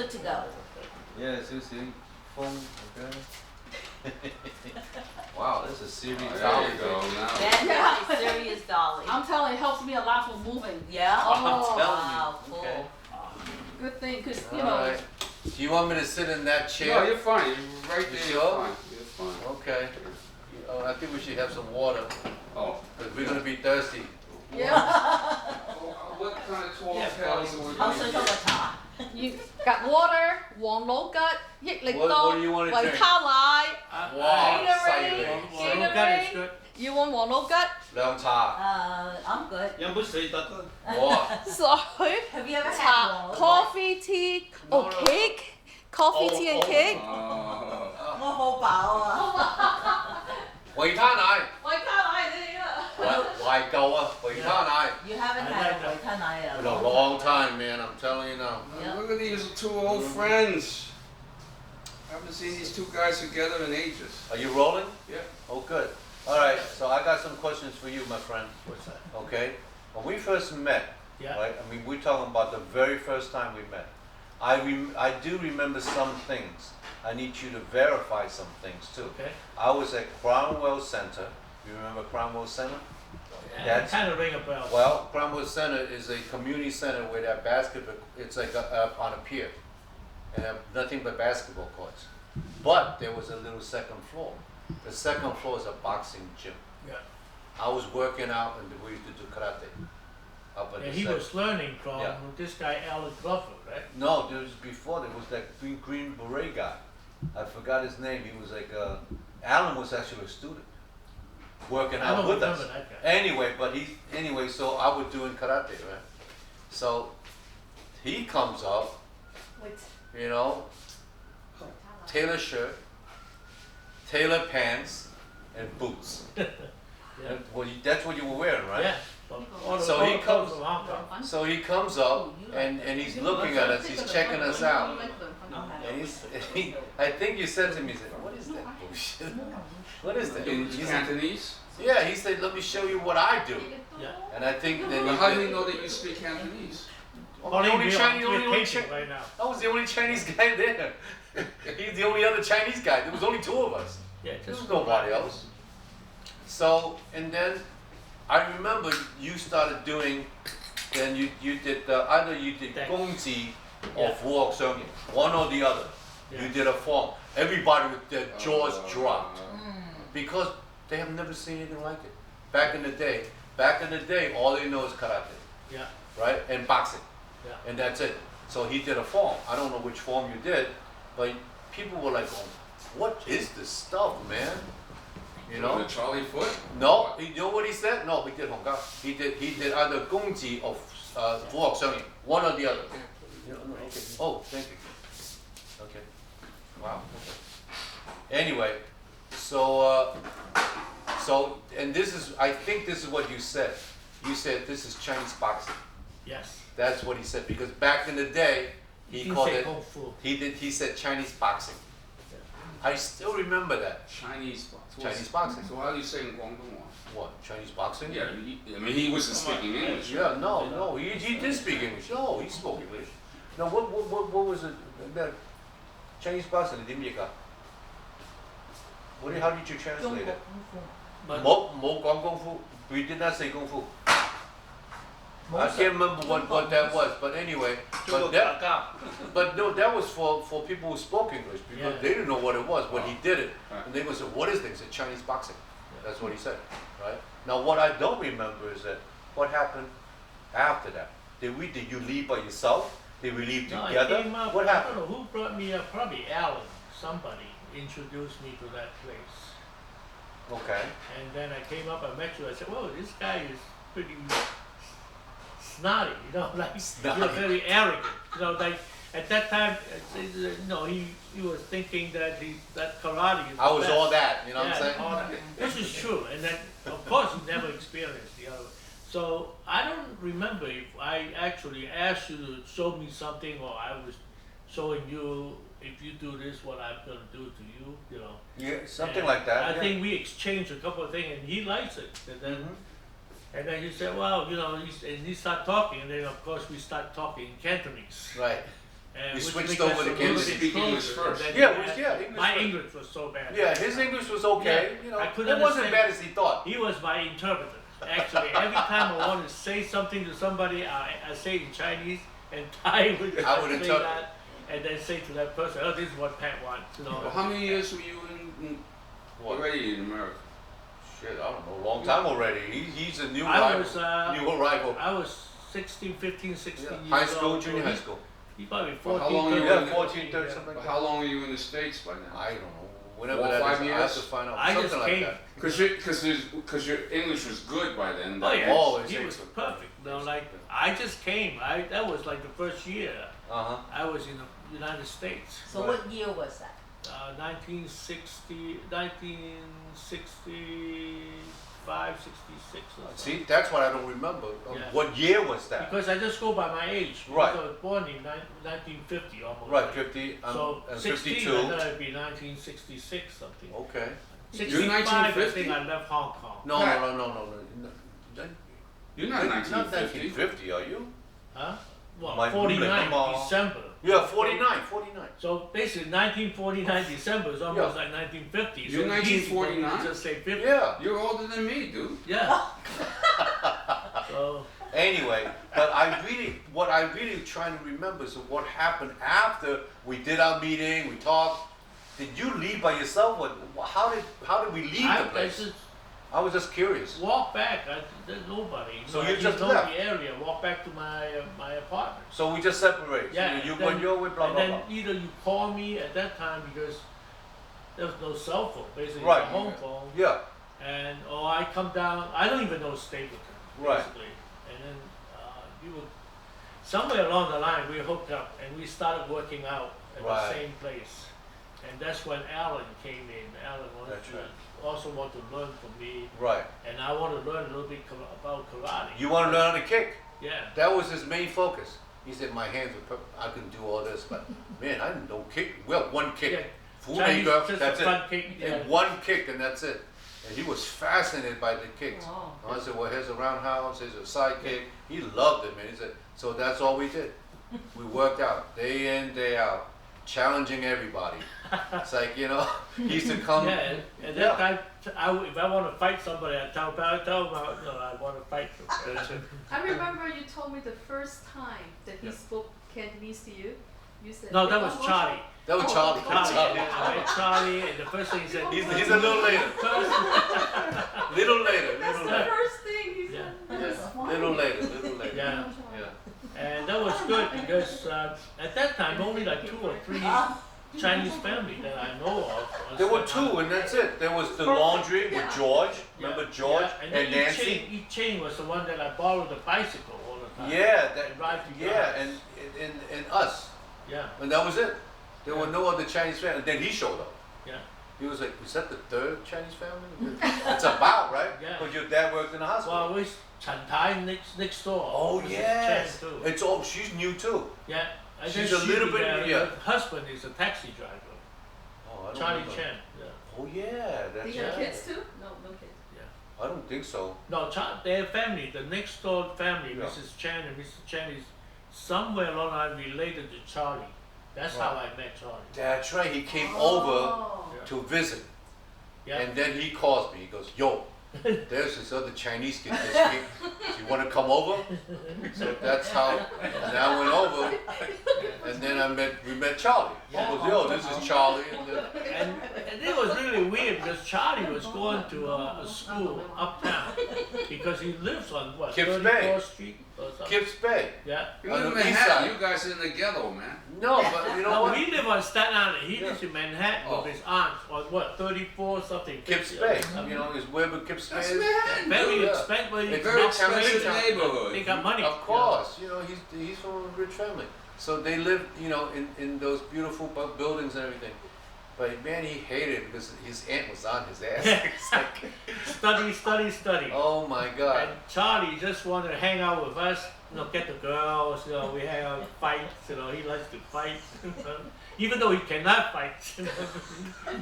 good to go. Yeah, see, phone, okay. Wow, this is serious There you go. Now. That is a serious dolly. I'm telling you, it helps me a lot for moving. Yeah? Oh, Wow, cool. Okay. Good thing, because, you All know, right. Do you want me to sit in that No, chair? you're fine. You're right there. You You're sure? fine. You're fine. Okay. Oh, I think we should have some water, Oh. because we're gonna be thirsty. yeah. What kind of tall Yeah, tales are we I'll going show to you do? what time. You got water, 黃老吉、益力 What 多、 do you want to 維 drink? 他奶、 Wow, Gatorade. exciting. Gatorade. You want 黃老吉、涼茶。 I'm good. 飲杯水得㗎。哇。水、 Have you ever had 茶、 one? coffee, tea, oh cake, coffee, tea and cake. 我好飽啊。維他奶。維他奶你啊。懷舊啊，維他奶。 You haven't had a維他奶 in In a a long long time. time, man, I'm telling you now. Yeah. Look at these two old friends. I haven't seen these two guys together in ages. Are you rolling? Yeah. Oh, good. All right, so I got some questions for you, my friend. What's that? Okay? When we first met, Yeah. right? I mean, we're talking about the very first time we met. I do remember some things. I need you to verify some things too. Okay. I was at Cromwell Center. You remember Cromwell Center? That's- Kind of ring a bell. Well, Cromwell Center is a community center where that basketball, it's like on a pier. And have nothing but basketball courts. But there was a little second floor. The second floor is a boxing gym. Yeah. I was working out and we used to do karate. Up at And the he second. was learning from Yeah. this guy, Alan Glover, right? No, there was before, there was that green beret guy. I forgot his name. He was like, Alan was actually a student. Working I out don't with us. remember that guy. Anyway, so I was doing karate, right? So he comes up, you know, tailor shirt, tailor pants, and boots. Yeah. And, well, that's what you were wearing, right? Yeah. All the- So all he the clothes comes- from Hong Kong. So he comes up and he's looking at us, he's checking us out. And I think you said to me, he said, what is that bullshit? What is that? In He said, Cantonese? yeah, he said, let me show you what I do. Yeah. And I think then Well, he how do did- you know that you speak Cantonese? Oh, Only the only we're- Chinese, we're only taping right now. I was the only Chinese guy there. He's the only other Chinese guy. There was only two of us. Yeah, There was just nobody else. So, and then I remember you started doing, then you did, either you did Thanks. 公字or Yeah. 俯卧雙形, one or the other. Yeah. You did a form. Everybody with their jaws dropped Mm. because they have never seen anything like it. Back in the day, all they know is karate, Yeah. right? And boxing. Yeah. And that's it. So he did a form. I don't know which form you did, but people were like, oh, what is this stuff, man? You know? The Charlie Foot? No, you know what he said? No, he did Hong He did either 公字 or 俯卧雙形, one or the other. You know, no, okay. Oh, thank you. Okay. Wow. Okay. Anyway, so and this is, I think this is what you said. You said this is Chinese boxing. Yes. That's what he said, because back in the day, he didn't called say it, Kung Fu. he said Chinese boxing. I still remember that. Chinese boxing. Chinese boxing. So how do you say in Guangdong? What, Chinese boxing? Yeah, I mean, he wasn't speaking English. Yeah, no, he did speak English. No, he spoke English. No, what was it? That Chinese boxing,點譯啊? How did you translate it? But 冇講功夫. We did not say 功夫. I can't remember what that was, but anyway, but no, that was for people who spoke English, because Yeah. they didn't know what it was when he did it. Right. And they would say, what is this? He said, Chinese boxing. That's what he said, right? Now, what I don't remember is that what happened after that. Did you leave by yourself? Did we leave no, I together? came up, What I happened? don't know who brought me up. Probably Alan. Somebody introduced me to that place. Okay. And then I came up, I met you. I said, "Whoa, this guy is pretty snotty, you know, like you're very arrogant, you know, like." At that time, he was thinking that that karate is I the was best. all that, you know what I'm Yeah, saying? all that. This is true, and then of course you never experienced the other. So I don't remember if I actually asked you to show me something, or I was showing you, if you do this, what I'm going to do to you, you know. Yeah, something And like that. I yeah. think we exchanged a couple of things, and he likes it. And then, Mhm. and then he said, "Well, you know," and he started talking, and then of course we start talking in Cantonese. Right. And We which switched make over us to a little English. bit Speak English closer first. than Yeah, he it was- had. yeah, English My first. English was so bad. Yeah, his English was okay. Yeah, You know, I couldn't it wasn't understand. bad as he thought. He was my interpreter. Actually, every time I want to say something to somebody, I say it in Chinese, and Thai would I would say interpret. that, and then say to that person, "Oh, this is what Pat wants." You know. Well, how many years were you in What? already in America? Shit, I don't know, a long time already. He's a new I rival. was, new arrival. I was 16, 15, 16 Yeah. years High school, old. junior so high school. He probably Well, 14, how long 13, you were Yeah, in- 14, 30, yeah. something like How long were you in the States by then? I don't know. Whenever 4 or that 5 is, I have years? to find out. I Something just like came. that. Because your English was good by then. Oh yeah, Always he was excellent. perfect. You know, like I just came. That was like the first year Uh-huh. I was in the United States. So what year was that? 1960, 1965, 66 or something. See, that's what I don't remember. Yeah. What year was that? Because I just go by my age. Right. Because I was born in 1950 almost. Right, 50, So and 16, 52. I thought it'd be 1966 something. Okay. 65, I 1950? think I left Hong Kong. No, Pat. no. You're not Not 1950. 1950, are you? Huh? Well, My 49 mom- December. Yeah, 49, 49. So basically, 1949 December is almost Yeah. like 1950. You're so it's easy for me to 1949? just say 50. Yeah. You're older than me, dude. Yeah. So Anyway, but what I really trying to remember is what happened after we did our meeting, we talked. Did you leave by yourself? How did we leave the I place? just I was just curious. walk back. There's nobody. So I you just know left? the area. Walk back to my apartment. So we just separated. Yeah. You then- went your way, blah and blah then blah. either you call me at that time because there was no cell phone, basically Right. a home phone, Yeah. or I come down. I don't even know Stapleton, Right. basically. And then you would somewhere along the line we hooked up and we started working out at Right. the same place. And that's when Alan came in. Alan wanted That's to right. also want to learn from me, Right. and I want to learn a little bit about karate. You want to learn how to kick? Yeah. That was his main focus. He said, "My hands are perfect. I can do all this, but man, I don't kick. Well, one kick, Yeah. full Chinese, makeup, just that's a it. front kick. Yeah. And one kick, and that's it." And he was fascinated by the kicks. Oh. And I said, "Well, here's a roundhouse, here's a side kick." He loved it, man. He said, so that's all we did. We worked out day in, day out, challenging everybody. It's like, he used to come. Yeah, and that time, if I want to fight somebody, I tell them, I want to fight them. I remember you told me the first time that he Yeah. spoke Cantonese to you. You said No, that was Charlie. That was Oh, Charlie. Charlie, Charlie. I met Charlie, and the first thing he said, He's a little later. Little later. That's Little the later. first thing he Yeah. said. Yeah. Little later. Little later. Yeah. Yeah. and that was good because at that time only like 2 or 3 Chinese family that I know of. There were two, and that's it. There was the laundry with George. Remember George Yeah, and then Nancy? Yi Ching was the one that I borrowed the bicycle all the time. Yeah, And ride to yeah, yards. and us, Yeah, and that was it. There were no other Chinese family. Then he showed up. yeah. He was like, "Is that the third Chinese family?" It's about right. Yeah. But your dad worked in the hospital. Well, we Chan Tai next door. Oh Mrs. yes, Chen, too. it's all. She's new too. Yeah, I She's guess a little bit- yeah. Her husband is a taxi driver, Oh, I don't Charlie remember. Chen. Yeah. Oh yeah, that's Did you have right. kids too? No, no kids. I don't think so. No, their family, the next door family, Yeah. Mrs. Chen and Mr. Chen is somewhere along the line related to Charlie. That's how I met Charlie. That's right. He came over Oh. to visit. Yeah. And then he calls me. He goes, "Yo, there's this other Chinese kid this week. You want to come over?" So that's how. And I went over, and then we met Charlie. I goes, "Yo, this is Charlie." And it was really weird because Charlie was going to a school uptown because he lives on what, Kips 34th Bay. Street or something. Kips Bay. Yeah. You On live in the east Manhattan. side. You guys are in the ghetto, man. No, but you know No, what? we live on Staten Island. He Yeah. lives in Manhattan Oh. with his aunt on what, 34 something. Kips 50 or Bay. something. You know, is where Kips Bay That's is. Manhattan. Very dude. Yeah. expensive. It's Very not expensive Chinatown. neighborhood. They got money. Of course, he's from a rich family, so they live, in those beautiful buildings and everything. But man, he hated it because his aunt was on his ass. It's like, Yeah. Study. oh my God. And Charlie just wanted to hang out with us, get the girls, we hang out, fight, he likes to fight. Even though he cannot fight.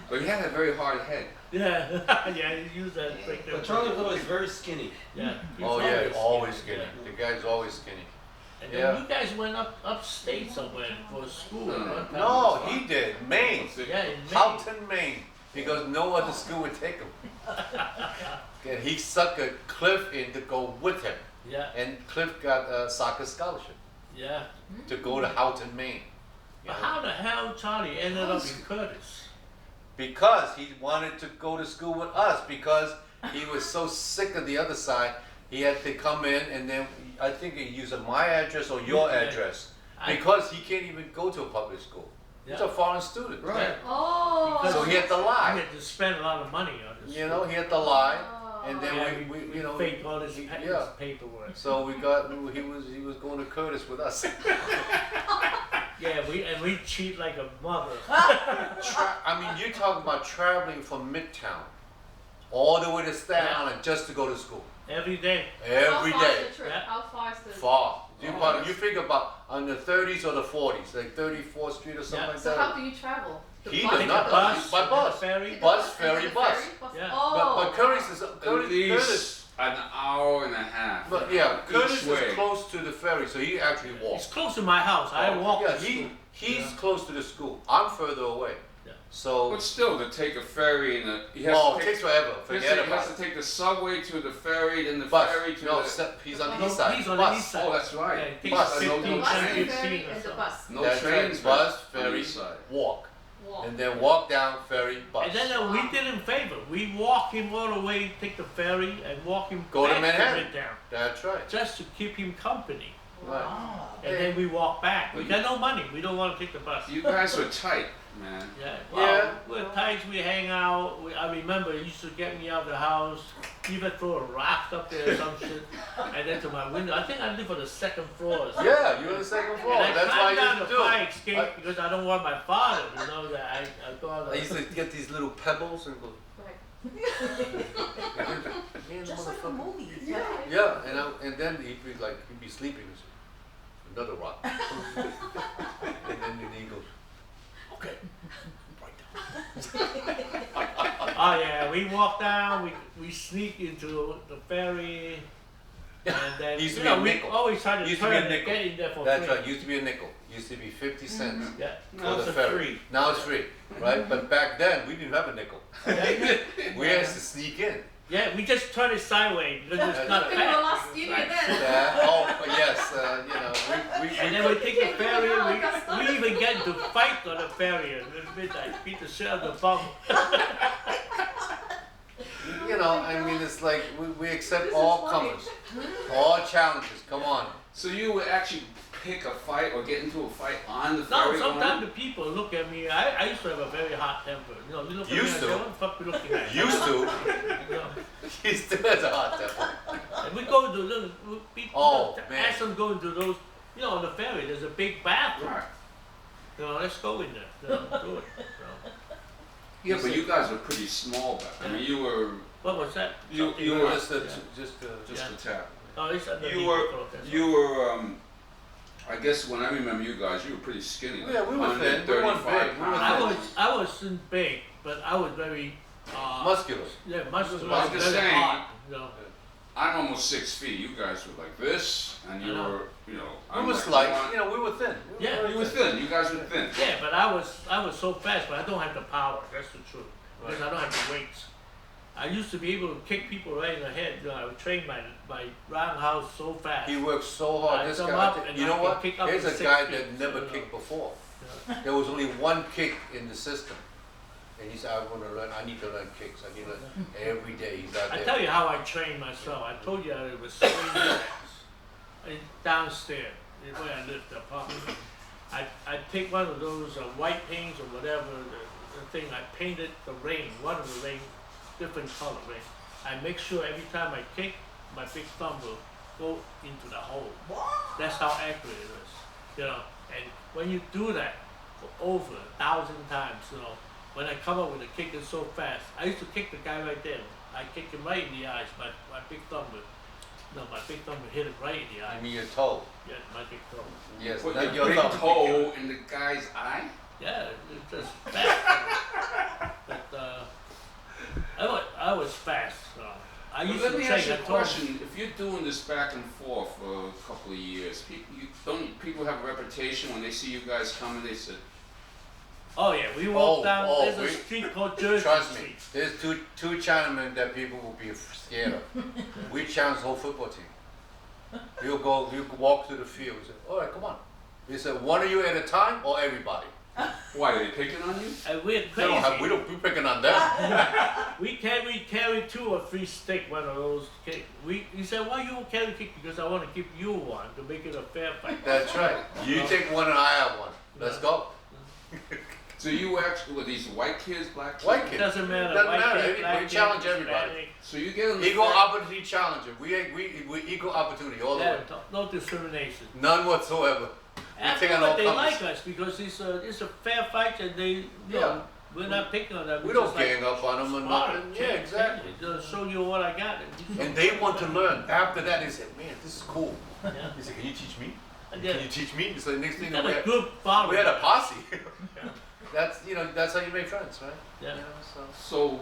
But he had a very hard head. Yeah, yeah, he used that trick. But Charlie was always very skinny. Yeah. he's Oh yeah, always skinny. The guy's always skinny. And Yeah. then you guys went upstate somewhere for school at one time. No, he did. Maine. Yeah, in Maine. Houghton, Maine. Because no other school would take him. And he suckered Cliff in to go with him. Yeah, And Cliff got a soccer scholarship yeah. to go to Houghton, Maine. But how the hell Charlie ended up in Curtis? Because he wanted to go to school with us, because he was so sick of the other side, he had to come in, and then I think he used my address or your Yeah. address, I- because he can't even go to a public school. He's Yeah. a foreign student. Right. Oh. Because So he had to I lie. had to spend a lot of money on this. You know, he had to lie, Oh. and then Yeah, we you know, faked all this yeah. paperwork. So he was going to Curtis with us. Yeah, we cheat like a mother. I mean, you're talking about traveling from Midtown all the way to Staten Yeah. Island just to go to school Every day. every How far day. is the trip? Yeah. How far is the? Far. You, Oh, about, yes. you figure about on the 30s or the 40s, like 34th Street or something Yeah. like So that. how do you travel? The He bus? does Take not. a bus, By bus. ferry. Take a Bus, and ferry, then bus. Yeah. Oh. But Curtis is At Curtis, least an hour and a half. but yeah, Curtis each way. is close to the ferry, so he actually It's walks. close to my house. I walk Yeah, to school. he's Yeah. close to the school. I'm further away. Yeah. So But still, to take a ferry and he has oh, to it take, takes forever. he Forget has about to it. take the subway to the ferry, then the Bus. ferry to No, the. he's on the No, east side. he's on Bus. the east side. Oh, that's Yeah, right. it takes Bus. 15, No Bus 10, and 15 ferry or and the something. bus. No That's trains. right. Bus, on the ferry, east side. walk, Walk. and then walk down, ferry, bus. And then we did him a favor. We walk him all the way, take the ferry, and walk him Go to back Manhattan. Midtown, That's right. just to keep him company. Wow. And then we walk back. We But got no money. We don't want to take the bus. You guys were tight, man. Yeah, Yeah. we're tight, we hang out. I remember he used to get me out of the house, even throw a rock up there or some shit, and then to my window. I think I live on the second floor. Or something. Yeah, you're on the second floor. And I That's why climbed I down used the to fire do. escape because I don't want my father to know that I go out. I used to get these little pebbles and go. Right. Man, Just like a motherfucker. movie. Yeah. Yeah, and then he'd be sleeping. He'd say, another rock. and then he goes, okay. Oh yeah, we walk down, we sneak into the ferry, and then Used to you be a know, we nickel. always try to Used to be a turn and nickel. get in there for That's free. right. Used to be a nickel. Used to be 50 cents Yeah. Now for it's the a ferry. free. Now it's free, right? But back then we didn't have a nickel. We had to sneak in. Yeah, we just turn it sideways because it's That's not right. You were a fat. lot skinnier then. Yeah. Oh, but yes. You know, we And then we take the ferry, I got stuck. we even get to fight on the ferry and I beat the shit out of the bum. you know, I mean, it's like we accept This is all funny. comers, all challenges. Come on. So you would actually pick a fight or get into a fight on the No, ferry? sometimes the people look at me, I used to have a very hot temper. You know, you look at me Used and to. say, what the fuck you looking at? Used to. You know, He still has a hot temper. and we go to those, Oh, man. ask them go into those, you know, on the ferry, there's a big bathroom. Right. You know, let's go in there. You know, do it. You know. Yeah, but you guys were pretty small back. I mean, you were What was that? You- Something you like- were Just, yeah. just, just Yeah. a tap. No, it's underneath You were, the clothes, that's you were. I guess when I remember you guys, you were pretty skinny. Like Yeah, we were thin. We weren't 135 big. We were pounds. thin. I wasn't big, but I was very muscular. yeah, muscular, I was just very saying- hot. You know. I'm almost 6 feet. You guys were like this, and you I know. were, you know. We I'm were like, slight. come on. You know, we were thin. We Yeah. very You were thin. You guys were thin. Yeah, but I was so fast, but I don't have the power. That's the truth. Because I don't have the weights. I used to be able to kick people right in the head. You know, I would train my roundhouse so fast. He worked so hard. I This come guy, up and you I know can what? kick up Here's to a 6 guy feet, that never so, kicked before. Yeah. There was only one kick in the system. And he said, I want to learn, I need to learn kicks. I need to learn every day. He's out I there. tell you how I trained myself. I told you it was swing jacks. Downstairs, where I lived, the apartment. I take one of those white paints or whatever, the thing, I painted the ring, one of the ring, different color ring. I make sure every time I kick, my big thumb will go into the hole. That's how accurate it is, you know. And when you do that for over 1,000 times, you know, when I come up with a kick, it's so fast. I used to kick the guy right there. I kick him right in the eyes. My big thumb would, my big thumb would hit him right in the I eye. mean, your toe. Yeah, my big toe. Yes, Put not your your big thumb. toe in the guy's eye. Yeah, it's just fast. But I was fast. I But used let to me say ask you a I told question. If you're doing this back and forth for a couple of years, people have a reputation when they see you guys coming, they say, Oh yeah, we walk down. There's a we- street called Jersey Trust me, Street. there's two Chinamen that people will be scared of. We challenge the whole football team. We'll walk through the field. We say, all right, come on. We said, one of you at a time or everybody? why, are they picking on you? And we're They crazy. don't have, we don't be picking on them. We carry 2 or 3 stick, one of those kick. He said, why you carry kick? Because I want to give you one to make it a fair fight. That's right. You take one and I have one. Let's go. So you actually, were these white kids, black kids? White It kids. doesn't matter. Doesn't white matter. kid, black We kid, challenge everybody. Hispanic. So you get in the Equal fight- opportunity challenger. We equal opportunity all the way. Yeah, no discrimination. None whatsoever. After taking all they comers. like us because it's a fair fight and they, you Yeah. know, we're not picking on them. We we're don't just like, gang up on them or "Smart, nothing. Yeah, check, exactly. check, to show you what I got. And they want to learn. After that, they said, "Man, this is cool." Yeah. He said, "Can you teach me? And Can you teach me?" So the next thing got we a had, good following. we had a posse. That's how you make friends, right? Yeah. You know, so. So,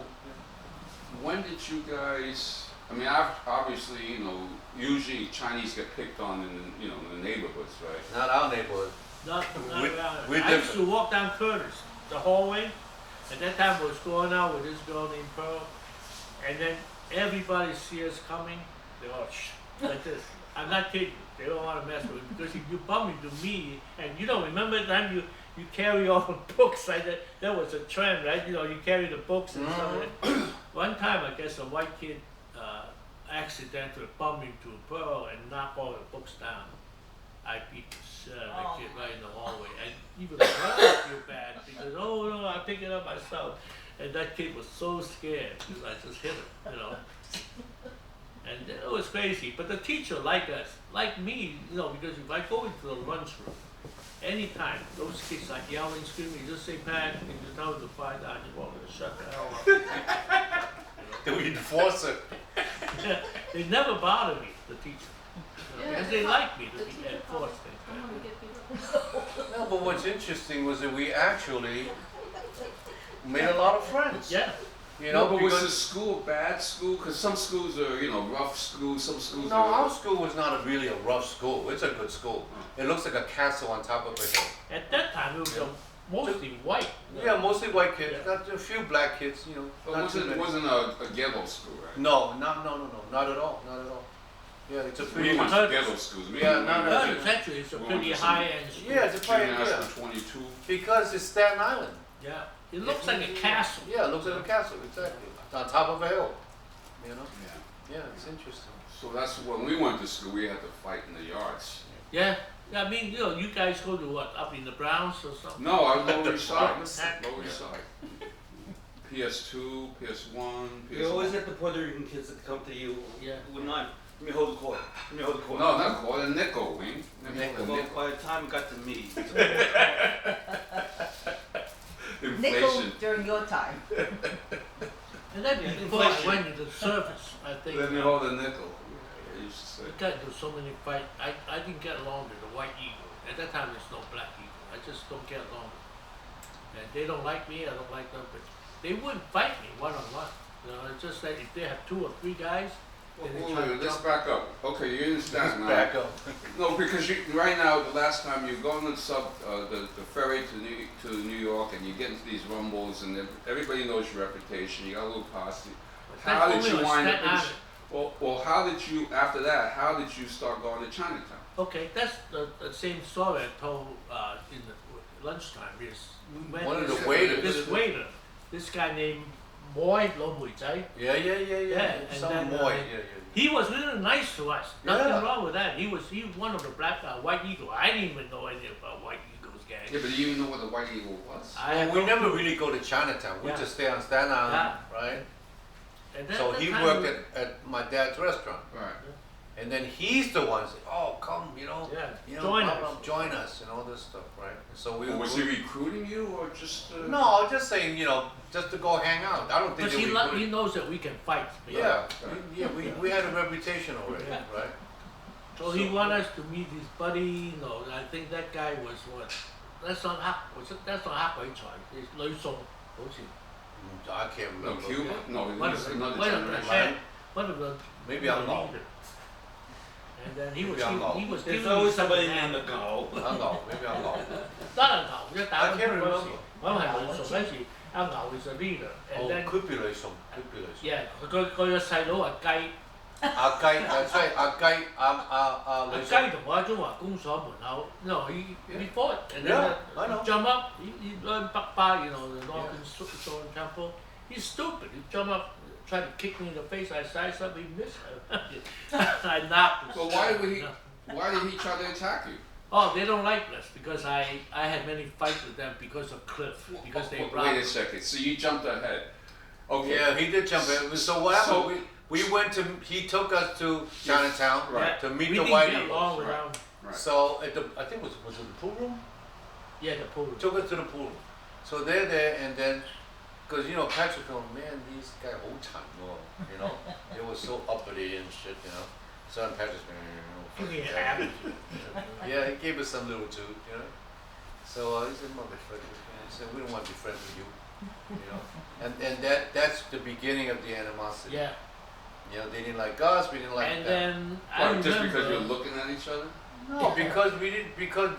when did you guys? I mean, obviously, you know, usually Chinese get picked on in the neighborhoods, right? Not our neighborhood. Not We- around. we're I used to different. walk down Curtis, the hallway. At that time, I was going out with this girl named Pearl, and then everybody see us coming. They all shh, like this. I'm not kidding. They don't want to mess with me because if you bump into me, and you don't remember the time you carry all the books like that. That was a trend, right? You know, you carry the books and stuff. Like that. One time, I guess a white kid accidentally bumped into Pearl and knocked all the books down. I beat the shit out of that kid right in the hallway. And even Pearl feel bad because, oh no, I pick it up myself. And that kid was so scared because I just hit him, you know. And it was crazy. But the teacher liked us, like me, you know, because if I go into the lunchroom, anytime those kids like yelling, screaming, you just say, Pat, and you tell them to find out, you want them to shut the hell up. Then we enforce it. They never bother me, the teacher. You know, Yeah, because they the like me to the be teacher enforced I things. want to get beat up. No, but what's interesting was that we actually made a lot of friends. Yeah. You know, but was the because school a bad school? Because some schools are, rough schools. Some schools no, are. our school was not really a rough school. It's a good school. It looks like a castle on top of a hill. At that time, it was mostly white. Yeah, mostly white kids. Yeah. Got a few black kids, you know. But Not too it many. wasn't a ghetto school, right? No, not at all, not at all. Yeah, it's a We pretty went much. to ghetto schools. We Yeah, went no, to no, But it's actually, it's a We pretty went to high-end school. Yeah, it's a pretty International yeah. 22. Because it's Staten Island. Yeah. It looks like a castle. Yeah, it looks like a castle, exactly. It's on top of a hill. You know? Yeah. Yeah, it's interesting. So that's when we went to school. We had to fight in the yards. Yeah. I mean, you know, you guys go to what, up in the Browns or something? No, I was Lower East Side. Yeah. Lower East Side. PS2, PS1, You always PS1. get the Puerto Rican kids that come to you. Yeah. With nine. Let me hold the court. Let me hold the court. No, not called a nickel, Wing. Nickel. Well, by the time it got to me, Nickel Inflation. during your time. And then before I went into service, I think. Let me hold a nickel. I used to say. We got into so many fights. I didn't get along with the white eagle. At that time, there's no black eagle. I just don't get along. And they don't like me. I don't like them. But they wouldn't fight me one-on-one. You know, it's just that if they have 2 or 3 guys, then they try to Let's jump. back up. Okay, you understand now. Back up. No, because right now, the last time you go on the ferry to New York, and you get into these rumbles, and everybody knows your reputation. You got a little posse. How That's did you only on wind up? Staten In, Island. well, how did you after that? How did you start going to Chinatown? Okay, that's the same story I told in the lunchtime. Is we went One of this- the waiters. This waiter, this guy named Moy Lo Mui Zai. Yeah. Yeah, and Some then, boy. uh, Yeah. He was really nice to us. Nothing Yeah. wrong with that. He was one of the black white eagle. I didn't even know anything about white eagles, gang. Yeah, but do you even know what the White Eagle was? I had We no never clue. really go to Chinatown. We Yeah. just stay on Staten Island, right? And that- So that he time worked we- at my dad's restaurant, Right. and then he's the one saying, "Oh, come, Yeah, you know, join blah, us. blah, join us, and all this stuff, right?" So we Well, was he recruiting you or just? No, just saying, just to go hang out. I don't think Because that he, we he couldn't- knows that we can fight. Yeah, Right. we had a reputation already, Yeah. right? So he wanted us to meet his buddy. No, I think that guy was what? That's not that's not halfway Chai. It's Lui Song, I can't No, remember. Cuba? No, he Wait was a another minute, generation. Sam. one of the Maybe I'm wrong. leaders. And then he Maybe was I'm giving, wrong. he was There's giving me always some somebody hand. named the Gao. 啱牛，maybe 啱牛。得啦牛啫，打 I can't 嗰時 remember.，我係女送嗰時，阿牛 is a leader，and Oh, then could be 女送，could be 女送。 yeah，佢個細佬係雞，阿雞，所以阿雞，阿女送。雞同我喺中華公所門口，no he fought and Yeah, then I know. he jump up, he learned Bakba, you know the Northern Solar Temple. He's stupid. He jump up, tried to kick me in the face. I sized up, he missed him. I knocked him. Well, why did he try to attack you? Oh, they don't like us because I had many fights with them because of Cliff, because they robbed Wait a us. second. So you jumped ahead. Okay. Yeah, he did jump in. So what happened? We went to. He took us to Chinatown Right. to meet we the didn't White get Eagles. along Right. around. Right. So at the I think was it the pool room? Yeah, the pool. Took us to the pool room. So they're there and then, cause you know Patrick going, man, these guys old time, you know, they were so uppity and shit, you know. So Patrick's Give me going, an average. yeah, he gave us some little tooth, you know. So he said, motherfucker, he said, we don't want to be friends with you know. And that's the beginning of the animosity. Yeah, You know, they didn't like us, we didn't like and them. then I What, just because you're remember. looking at each other? No, because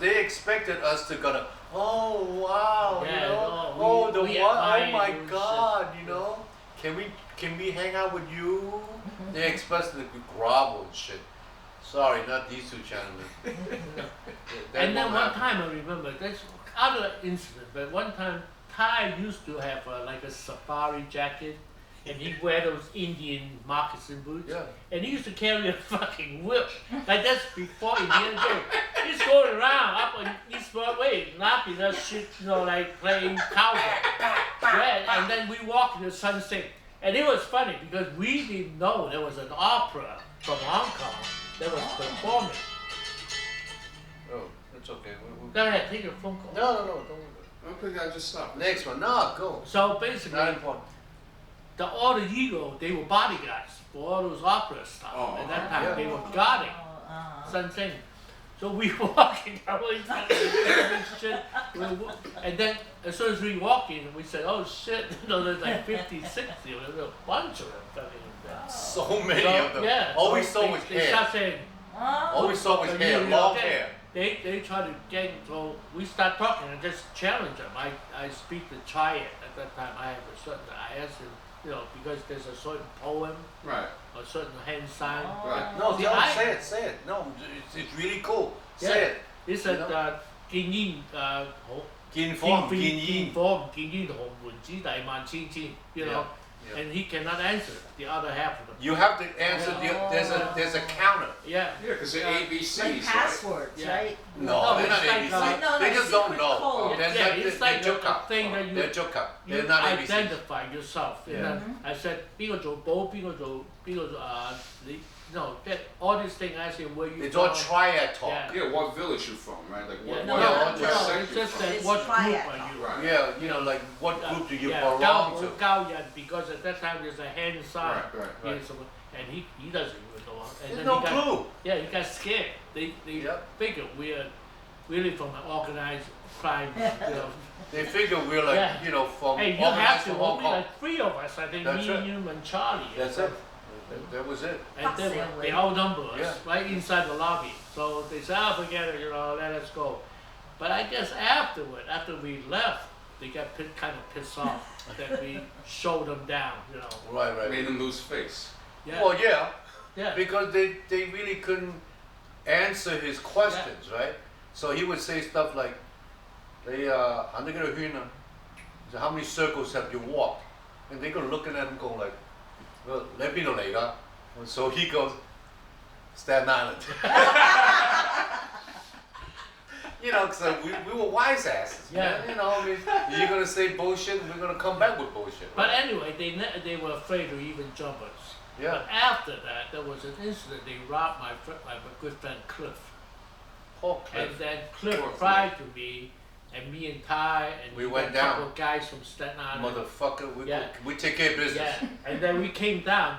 they expected us to go to, oh wow, Yeah, you know, no, oh we- the we what, oh admire my you and God, shit. you know, can we hang out with you? They expect us to grovel and shit. Sorry, not these two gentlemen. That And then won't one happen. time I remember, that's other incident, but one time Ty used to have like a safari jacket and he'd wear those Indian moccasin boots. Yeah. And he used to carry a fucking whip. Like that's before Indiana Jones. He's going around up on East Broadway, knocking that shit, you know, like playing cowboy. Yeah, and then we walk in the sunset. And it was funny because we didn't know there was an opera from Hong Kong that was performing. Oh, that's okay. Go ahead, take your phone call. No, don't worry. Okay, I just stopped. Next one, no, go. So basically, Not important. all the Eagle, they were bodyguards for all those opera stuff. Oh, At that okay. time, Yeah. they were guarding Sun Sing. So we were walking, and then as soon as we walk in, we said, "Oh shit!" You know, there's like 50, 60, there's a bunch of them coming in there. So many So, of them. yeah, All we so saw was they hair. start saying, All we saw was "Oh, hair, you long okay?" hair. They try to get, so we start talking and just challenge them. I speak the triad at that time. I have a certain, I asked him, you know, because there's a certain poem Right. or certain hand sign. Right. No, See, tell him, I- say it. No, it's really cool. Yeah. Say it. It's You a know? 見煙好 Kin form, kin yin. 見煙鴻門子弟萬千千 you know Yeah. and he cannot answer the other half of them. You have to answer there's a counter. Yeah. Yeah, because they're Yeah. ABCs, Like right? passwords, Yeah. right? No, they're it's not like, ABC. no, They no, just don't secret know. code. They're Yeah, not, it's they're like joke a thing that They're you joke up. you They're not ABC. identify yourself. And Yeah. then I said 邊個做保邊個做你 no that all these things I said where you It's all from. triad talk. Yeah. Yeah, what village you from, right? Like what, Yeah, No, what, no, what no, sect it's you just from. that It's what group triad are you? Right. Yeah, you know, like what group do you belong to? 教人 because at that time there's a hand sign. Right, right. Yeah, so- and he doesn't even know. And There's then no he got, clue. Yeah, he got scared. They Yep. figured we're really from an organized crime. You know. They figure we're like, Yeah. you know, from Hey, you organized have to. from Hong Only Kong. like 3 of us. I think That's me, right. you, and Charlie. That's it. That was it. And they, Fuck's they sake. outnumber us Yeah. right inside the lobby. So they said, "Ah, forget it. You know, let us go." But I guess afterward, after we left, they got kind of pissed off that we showed them down. You know. Right. Made them lose face. Yeah. Well, yeah, yeah. because they really couldn't answer his questions, right? So he would say stuff like, "They I'm gonna so how many circles have you walked?" And they're gonna looking at him going like, "Well, let me know later." And so he goes, "Staten Island." You know, cause we were wise asses. Yeah. Man. You know, I mean, you're gonna say bullshit, and we're gonna come back with bullshit. But right? anyway, they were afraid to even jump us. Yeah. But after that, there was an incident. They robbed my good friend Cliff. Poor Cliff. And then Cliff Poor cried to me, and me and Ty, and We got went a couple down. of guys from Staten Island. Motherfucker, Yeah. we take care of business. Yeah, and then we came down.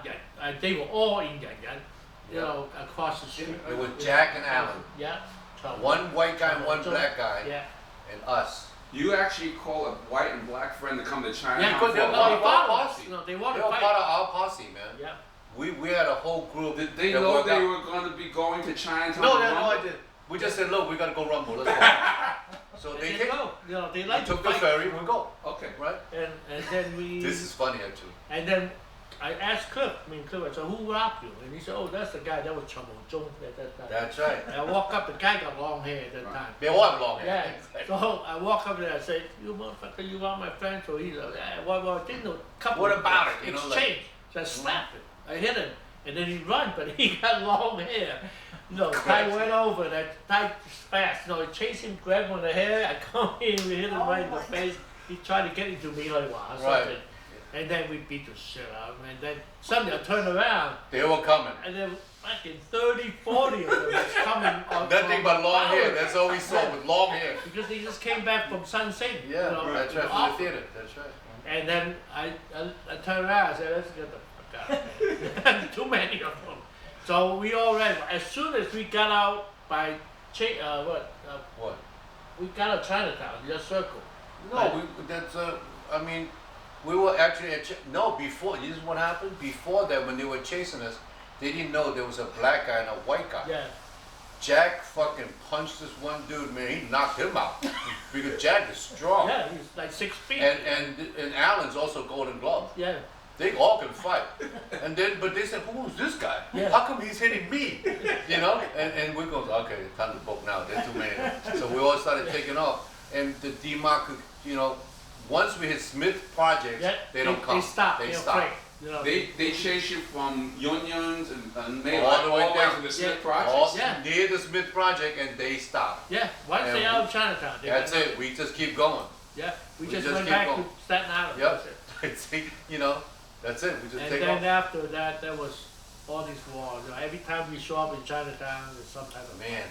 They were all Indian, you Yeah. know, across the street. It was Jack and Alan. Yeah. One white guy and one So- black guy, Yeah. and us. You actually call a white and black friend to come to China? Yeah, because no, they're part they of our followed us. posse. No, they They want were to part fight. of our posse, man. Yeah. we had a whole group. Did they that know worked they out. were going to be going to Chinatown? No, to no, rumble? I did. We just said, look, we gotta go rumble. Let's go. So And they they came. go. You know, they We like to took the fight. ferry. We go. Okay. Right. And then we. This is funny actually. And then I asked Cliff. I said, "Who robbed you?" And he said, "Oh, that's the guy that was Chamo Zhong at that time." That's right. And I walk up. The guy got long hair at that Right. time. They all have long Yeah. hair. So I walk up there. I say, "You motherfucker, you are my friend." So he's like, "Yeah, well, I didn't know." Couple What of about it? You know, like- exchange. So I slapped him. I hit him, and then he run, but he got long hair. You know, guy went over. That guy fast. You know, I chase him, grab him on the hair. I come in, we hit him right in the face. He tried to get into me like wow, something. Right. And then we beat the shit out of him. And then suddenly I turn around, They were coming. and then fucking 30, 40 of them was coming on. Nothing but long hair. power. That's all we saw with long hair. Because they just came back from Sun City. Yeah, you know, that's right. From the off. theater. That's right. And then I turned around. I said, "Let's get the fuck out." Too many of them. So we all ran. As soon as we got out by What? we got out Chinatown, just circle. No, that's I mean, we were actually no before. This is what happened before that when they were chasing us. They didn't know there was a black guy and a white guy. Yeah. Jack fucking punched this one dude, man. He knocked him out because Jack is strong. Yeah, he's like 6 feet. And Alan's also Golden Glove. yeah. They all can fight. And then, but they said, who's this guy? Yeah. How come he's hitting me? You know? And we go, okay, time to book now. There's too many. So we all started taking off. And the demarc, you know, once we hit Smith Projects, Yeah, they don't come. They stop. They They're stop. afraid. You know, They chase you from Yunyuns and May All the way down to the Smith Yeah. Projects. All Yeah. near the Smith Project, and they stop. yeah, once And they out of Chinatown, they That's got it. We just keep going. Yeah, we We just just went keep back going. to Staten Island. Yep. That's it. You know, that's it. We just And take then off. after that, there was all these wars. You know, every time we show up in Chinatown, there's some type of Man,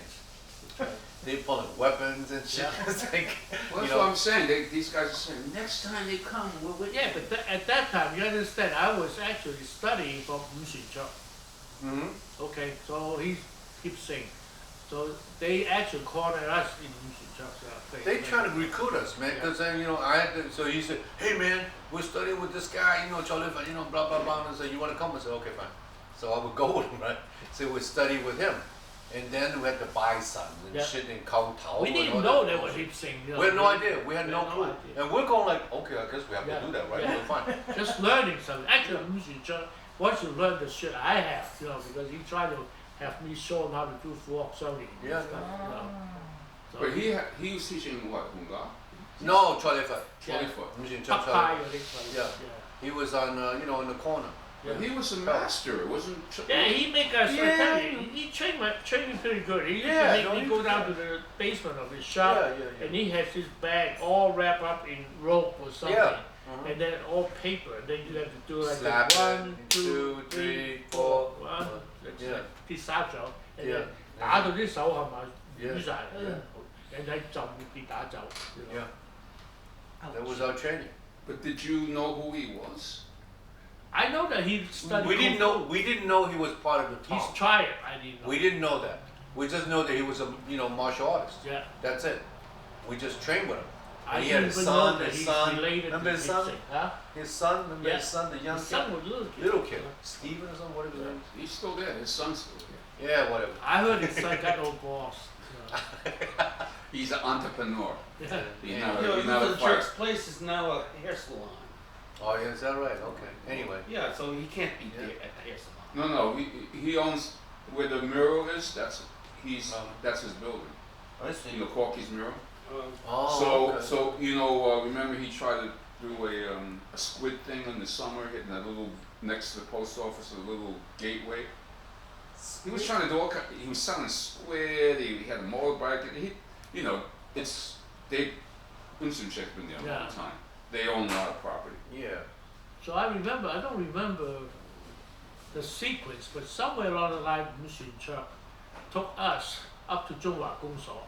they pulling weapons and shit. Yeah. It's like, Well, you that's what know, I'm saying. These guys are saying, next time they come, we're with Yeah, but at that time, you understand, I was actually studying from Wu Xincheng. mhm. Okay, so he keeps saying. So they actually cornered us in Wu Xincheng's place. They trying to recruit us, man, because then, you know, I had to, so he said, hey man, we're studying with this guy, you know, Charlie, you know, blah, blah, blah, and I said, you want to come? I said, okay, fine. So I would go with him, right? So we'd study with him. And then we had to buy something and Yeah. shit in Kowtow. We and didn't all know that they were bullshit. hip sing. You know, We had no idea. We had we no had no clue. idea. And we're going like, okay, I guess we have Yeah. to do that, right? Yeah. We're fine. Just learning something. Actually, Wu Xincheng, once you learn the shit I have, you know, because he tried to have me show him how to do walk something. Yeah. You know. So But he was teaching what, Hunga? No, Charlie Foot. Charlie Foot. Pak Pai, I think. Yeah. He was on, you know, in the corner. But he was a master, it wasn't. Yeah, he make us. I Yeah. tell you, he trained me pretty good. He used Yeah, to no, make me he go was down good. to the basement of his shop, Yeah. and he has his bag all wrapped up in rope or something, Yeah. Uh-huh. and then all paper. And then you have to do like Slap it. 1, 2, 3, 4, 1. Yeah. 第三手，and Yeah. then 打到啲手係咪 Yeah. 淤晒 Yeah. 人喺就跌打走。 Yeah. That was our training. But did you know who he was? I know that he studied. We didn't Kung know. Fu. We didn't know he was part of the He's town. tried. I didn't know. We didn't know that. We just know that he was a, you know, martial artist. Yeah. That's it. We just trained with him. I And he had didn't his even son, know that his he's son. related Remember to his son? Gibson, huh? His son, remember Yeah. his son, the young His son kid? was little kid. Little kid. Steven or something, whatever his name is. He's still there, his son's still there. Yeah, whatever. I heard his son got no boss. He's an entrepreneur. Yeah. He's Yeah. not, You know, he's not a the fighter. church place is now a hair salon. Oh, yeah, is that right? Okay. Anyway. Yeah, so he can't be Yeah. there at the hair salon. No, he owns where the mural is. That's his building. I You know, Corky's mural. Oh, So, okay. so you know, remember he tried to do a squid thing in the summer, hitting that little next to the post office, a little gateway. He was trying to do all kind. He was selling squid. He had a motorbike. And you know, Winston Check's been there a long Yeah. time. They own a lot of property. Yeah. So I don't remember the sequence, but somewhere along the line, Wu Xincheng took us up to Zhonghua Gongshou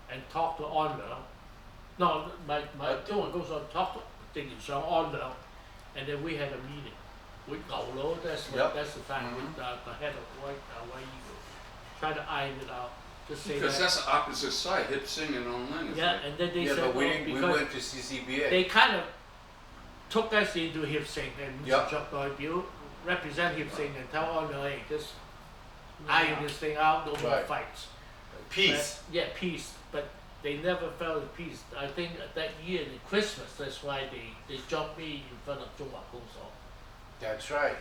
and talked to Honor. No, my Zhonghua Gongshou talked to Ding Xiang Honor, and then we had a meeting with Gao Lo. That's the time with the head of White Eagle, trying to iron it out. Just say Because that. that's the opposite side, hip singing online. Is Yeah, like, and then they Yeah, said, but we well, didn't. We because went to CCBA. they kind of took us into hip sync and Yeah. 代表 representative thing and tell all the, hey, just iron this thing out, no more Right. fights. Peace. But, yeah, peace. But they never felt at peace. I think that year, in Christmas, that's why they jumped me in front of Zhonghua Gongso. That's right.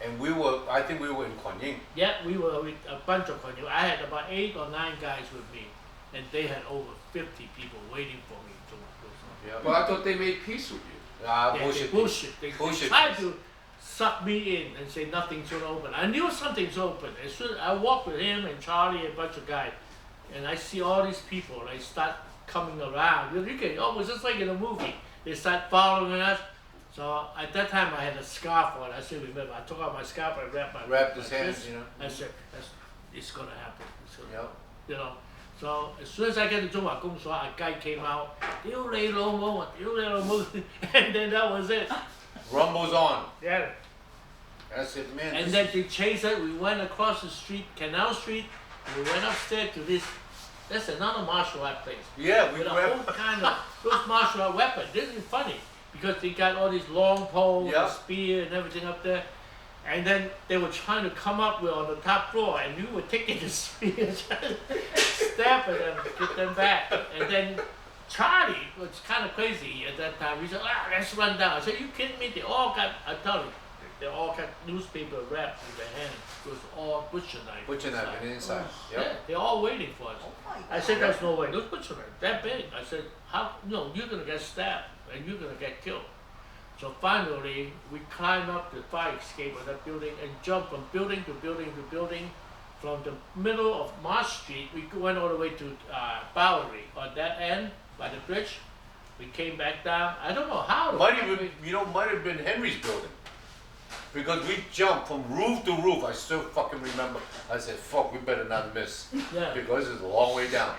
And I think we were in Kuanying. Yeah, we were with a bunch of Konyo. I had about 8 or 9 guys with me, and they had over 50 people waiting for me in Zhonghua Gongso. Yeah. Well, I thought they made peace with you. Yeah, Bullshit. they bullshit. They Bullshit. tried to suck me in and say nothing's gonna open. I knew something's open. As soon as I walked with him and Charlie and a bunch of guys, and I see all these people, and they start coming around. You can almost just like in a movie. They start following us. So at that time I had a scarf on. I still remember. I took out my scarf and Wrapped his like hands, this. you know. I said, it's gonna happen. It's gonna Yep. you know. So as soon as I get to Zhonghua Gongso, a guy came out, and then that was it. Rumbles on. Yeah. I said, man. And this then they chased us. We went across the street, Canal Street. We went upstairs to this. That's another martial art place. Yeah, we With a were. whole kind of those martial art weapons. This is funny because they got all these long poles, Yeah. and spear, and everything up there. And then they were trying to come up with on the top floor, and we were taking the spear, trying to stab at them, get them back. And then Charlie was kind of crazy at that time. He said, let's run down. I said, you kidding me? They all got, I tell you, they all got newspaper wrapped in their hand. It was all butcher knife. Butcher knife and inside. Yeah, Yep. they're all waiting for us. Oh my I God. said, there's no way. Those butcher knives, that big. I said, how, no, you're gonna get stabbed and you're gonna get killed. So finally, we climbed up the fire escape of that building and jumped from building to building to building. From the middle of Marsh Street, we went all the way to Bowery. On that end, by the bridge, we came back down. I don't know how. Might have been Henry's building. Because we jumped from roof to roof. I still fucking remember. I said, fuck, we better not miss. Yeah. Because it's a long way down.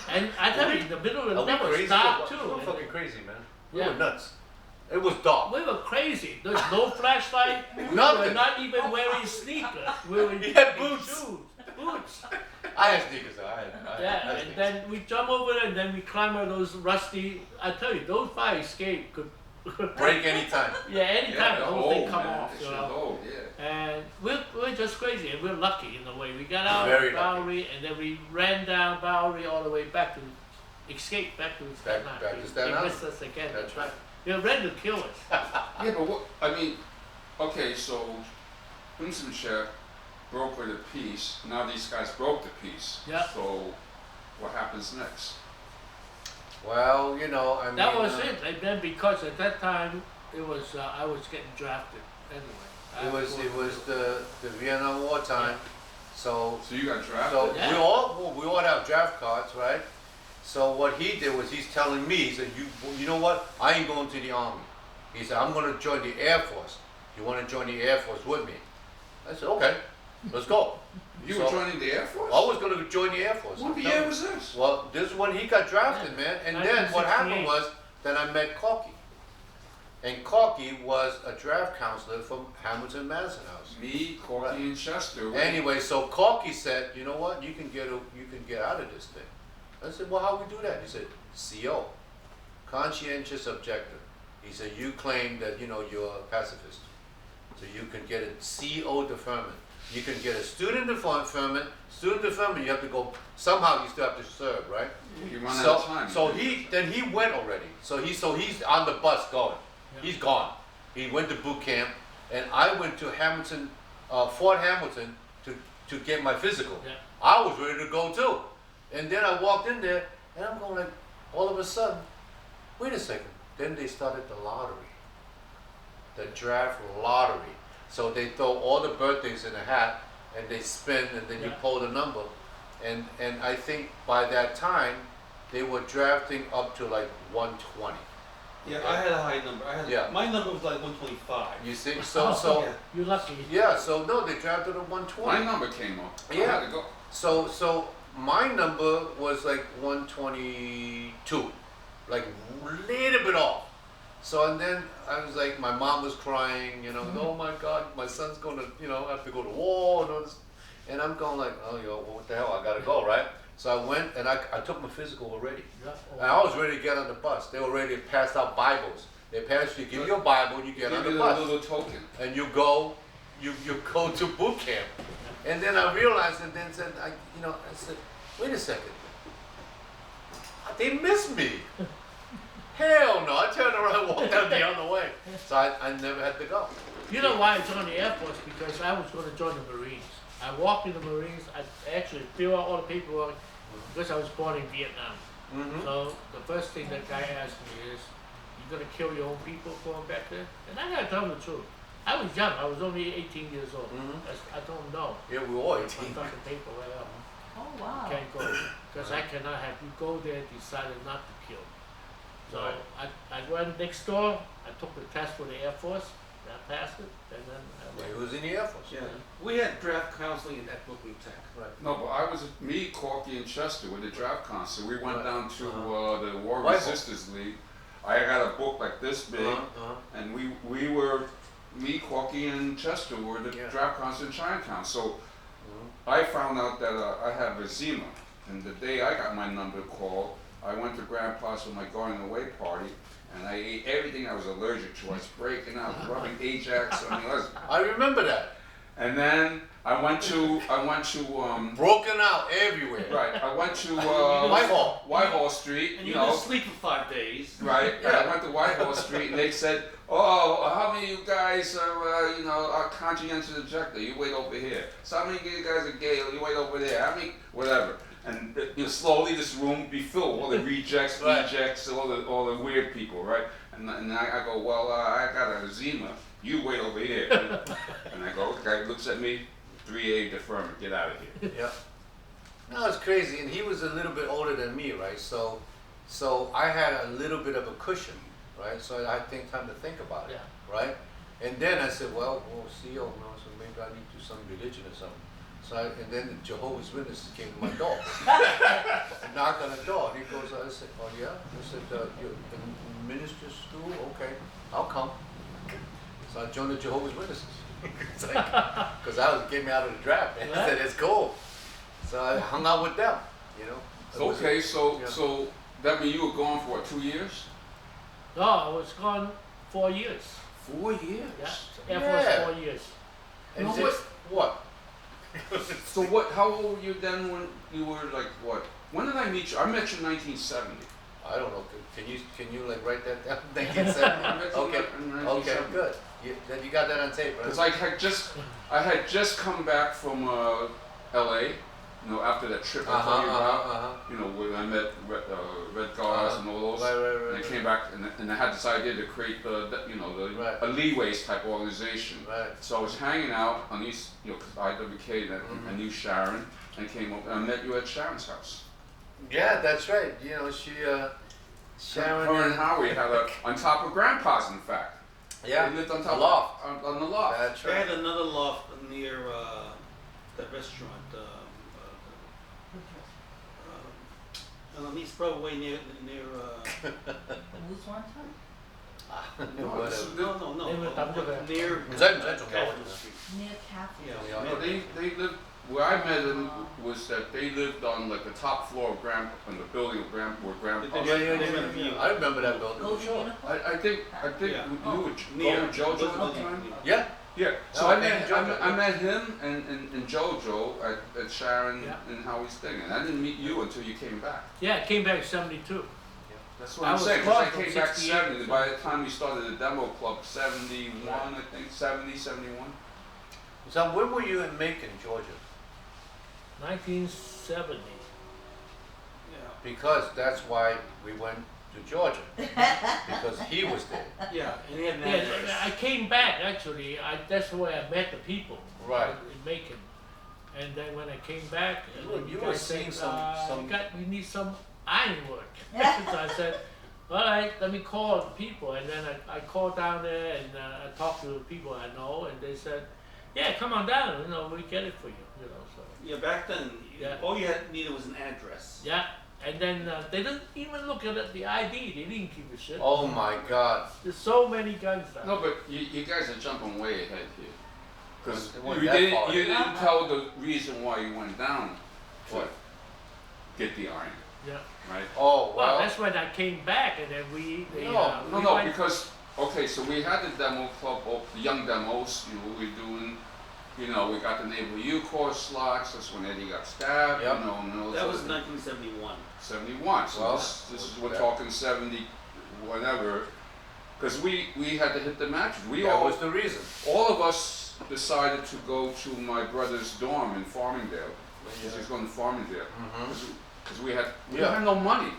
And I tell you, in the middle of the Are we night was crazy? dark too. We were And fucking crazy, man. We Yeah. were nuts. It was dark. we were crazy. There's no flashlight. We were Nothing. not even wearing sneakers. We were You had in boots. shoes. Boots. I had sneakers though. I Yeah, had and sneakers. then we jump over there and then we climb out those rusty, I tell you, those fire escape could Break anytime. Yeah, anytime the whole thing come man. off, They you should know. hold, yeah. And we're just crazy and we're lucky in a way. We got out Very of Bowery and then we ran down Bowery all the way back to escape back to Staten Island. back to Staten They Island. missed us again. That's right. They were ready to kill us. Yeah, but what, I mean, okay, so Unsencheck brokered a peace, now these guys broke the peace. Yeah. So what happens next? Well, you know, I mean. That was it. And then because at that time it was I was getting drafted anyway. It was the Vietnam War time. So So you got drafted? So Yeah. we all have draft cards, right? So what he did was he's telling me, he said, you know what? I ain't going to the army. He said, I'm going to join the Air Force. You want to join the Air Force with me? I said, okay, let's go. You So were joining the Air Force? I was going to join the Air Force. What I'm year telling was you. this? Well, this is when he got drafted, man. And then what happened 1968. was, then I met Corky. And Corky was a draft counselor from Hamilton Madison House. Me, Corky, and Chester. Anyway, so Corky said, you know what, you can get out of this thing. I said, well, how we do that? He said, CO, conscientious objector. He said, you claim that, you know, you're a pacifist. So you can get a CO deferment. You can get a student deferment. Student deferment, you have to go, somehow you still have to serve, right? You run out of time. So he went already. So he's on the bus going. Yeah. He's gone. He went to boot camp, and I went to Hamilton, Fort Hamilton, to get my physical. Yeah. I was ready to go too, and then I walked in there, and I'm going like, all of a sudden, wait a second. Then they started the lottery, the draft lottery. So they throw all the birthdays in a hat, and they spin, and then you Yeah. pull the number, and I think by that time, they were drafting up to like 120. Yeah, I had a high number. Yeah. My number was like 125. You see, so Yeah. You're lucky. yeah, so no, they drafted at My 120. number came up. I Yeah. had to go. So my number was like 122, like a little bit off. So and then I was like, my mom was crying, you know, oh my God, my son's gonna, you know, have to go to war and all this. And I'm going like, oh, yo, well, what the hell, I gotta go, right? So I went and I took my physical already. Yeah. And I was ready to get on the bus. They were ready to pass out Bibles. They pass you, give you a Bible, you get on Give the you a bus, little token. and you go to boot camp. And then I realized, and then said, I said, wait a second, they missed me. Hell no! I turned around and walked out the other way. So I never had to go. You know why I joined the Air Force? Because I was going to join the Marines. I walked in the Marines. I actually filled out all the paperwork because I was born in Vietnam. Mm-hmm. So the first thing that guy asked me is, "You gonna kill your own people going back there?" And I gotta tell him the truth. I was young. I was only 18 years old. Mhm. I don't know. Yeah, we were all My 18. fucking paper right up. Oh, wow. Can't go because I cannot have you go there. Decided not to kill. So Right. I went next door. I took the test for the Air Force. I passed it, and then I Yeah, went. he was in the Air Force. Yeah. We had draft counseling at Brooklyn Tech. Right. No, but I was me, Corky, and Chester with the draft council. We went Right. down to the War Whitehall. Resistance League. I got a book like this big, and we were me, Corky, and Chester were the Yeah. draft council in Chinatown. So I found out that I have eczema, and the day I got my number called, I went to Grandpa's for my going away party, and I ate everything I was allergic to. I was breaking out, rubbing Ajax. I mean, I remember that. and then I went to Broken out everywhere. right. I went to Whitehall Street. And You you know, didn't sleep for 5 days. right? Yeah. I went to Whitehall Street, and they said, "Oh, how many of you guys are conscientious objector? You wait over here. So how many of you guys are gay? You wait over there. How many, whatever." And slowly this room would be filled, all the rejects, Right. ejects, all the weird people, right? And I go, "Well, I got a eczema. You wait over here." And I go, the guy looks at me, 3A deferment, get out of here. Yeah. No, it's crazy, and he was a little bit older than me, right? So I had a little bit of a cushion, right? So I had time to think about it, right? And then I said, well, CEO, so maybe I need to do some religion or something. So and then the Jehovah's Witnesses came to my door, knocked on the door, and he goes, I said, oh yeah? I said, you're in ministry school? Okay, I'll come. So I joined the Jehovah's Witnesses. Because get me out of the draft, man. I said, it's cool. So I hung out with them, It was Okay, yeah. so that means you were gone for what, 2 years? No, I was gone 4 years. 4 years. Yeah, Air Force 4 years. And No, this, what? So what? How old were you then when you were like what? When did I meet you? I met you in 1970. I don't know. Can you like write that down? 1970. Okay. Okay. Good. You got that on tape, right? Because I had just come back from L.A. After that trip I told you about. When I met Red Guards and all those. Right. And I came back and I had this idea to create a leeways type organization. Right. So I was hanging out on East, because IWK, that I knew Sharon, and came up and I met you at Sharon's house. Yeah, that's right. Sharon Her and Howie had on top of Grandpa's, in fact. Yeah. They lived on top Loft. on the loft. That's They had right. another loft near that restaurant. On East Broadway near. Who's one time? No, this is- No. They were up there. Near. Central Capitol Street. Near Catholic. Yeah. No, they lived. Where I met them was that they lived on like the top floor of on the building of where Grandpa. Yeah. I remember that building. Golden Sure. uniform? I think Yeah. you were Near. going with JoJo at the time. Yeah. Yeah. So Oh, I okay, met JoJo. I met him and JoJo at Sharon Yeah. and Howie's thing, and I didn't meet you until you came back. Yeah, I came back in 72. That's what I I'm was saying. 'Cause I gone from came back 68. 70. By the time we started the demo club, 71, I think 70, 71. So when were you in Macon, Georgia? 1970. Yeah. Because that's why we went to Georgia. Because he was there. Yeah. And he had an Yeah, address. I came back actually. That's where I met the people. Right. In Macon. And then when I came back, You were- and you guys were seeing said, some- you need some ironwork. So I said, all right, let me call the people. And then I called down there and I talked to the people I know, and they said, yeah, come on down. We get it for you. So Yeah, back then, Yeah. all you had needed was an address. yeah. And then they didn't even look at the ID. They didn't give a shit. Oh my God. There's so many guns down No, but you guys are jumping way ahead here. Because It wasn't you that far. didn't tell the reason why you went down to What? get the iron, Oh, Well, well. that's when I came back, and then no, went- because Okay, so we had the demo club, the young demos, we were doing, we got the Naval U course slots, that's when Eddie got stabbed, Yep. and all That those was other things. 1971. 71, so Well, this is, we're yeah. talking 70, whatever, because we had to hit the matches. That was the reason. All of us decided to go to my brother's dorm in Farmingdale. He was going to Farmingdale. Because we had no money.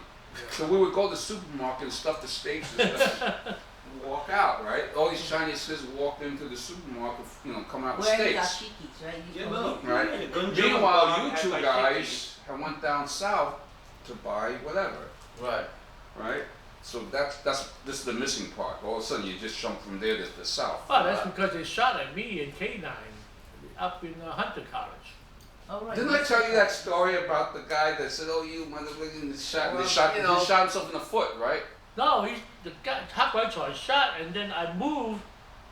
So we would go to the supermarket and stuff the steaks and stuff. And walk out, right? All these Chinese kids walked into the supermarket, coming out with Where steaks. dashikis, right? You Yeah, go- no. Right? Yeah, Gun Joe Meanwhile, Bar you had two like guys had went down south to buy whatever, Right. right? So this is the missing part. All of a sudden, you just jump from there to the south. Oh, that's because they shot at me in K9 up in Hunter College. Oh, right. Didn't I tell you that story about the guy that said, "Oh, you motherfucking Well, he shot himself in the foot, right?" No, the guy, Hak Wai shot, and then I moved,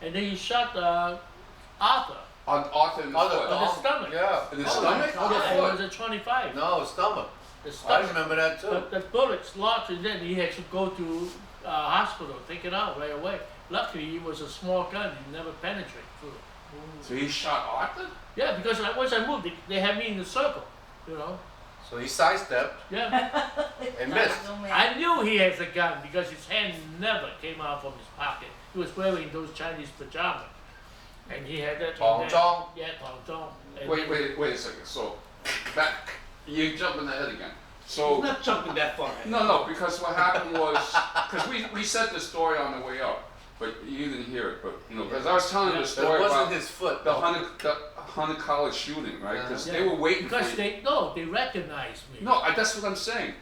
and then he shot Arthur On Arthur in the foot. on the stomach. Yeah. In the Oh, stomach? my Or the Yeah, it foot? was a 25. No, stomach. The I stomach. remember that too. The bullets lodged, and then he had to go to hospital, take it out right away. Luckily, it was a small gun; it never penetrated through. So he shot Arthur? Yeah, because once I moved, they had me in the circle. So he sidestepped Yeah, and missed. Oh, man. I knew he has a gun because his hand never came out from his pocket. He was wearing those Chinese pajamas, and he had that. Tong Tong. Yeah, Tong Tong. And Wait a second. So, back, you're jumping ahead again. He's So, not jumping that far ahead. no, because what happened was, because we said the story on the way up, but you didn't hear it, but, because I was telling the But story it wasn't about his foot. the Hunter College shooting, right? Because Yeah. they were waiting for Because you. they recognized me. No, that's what I'm saying.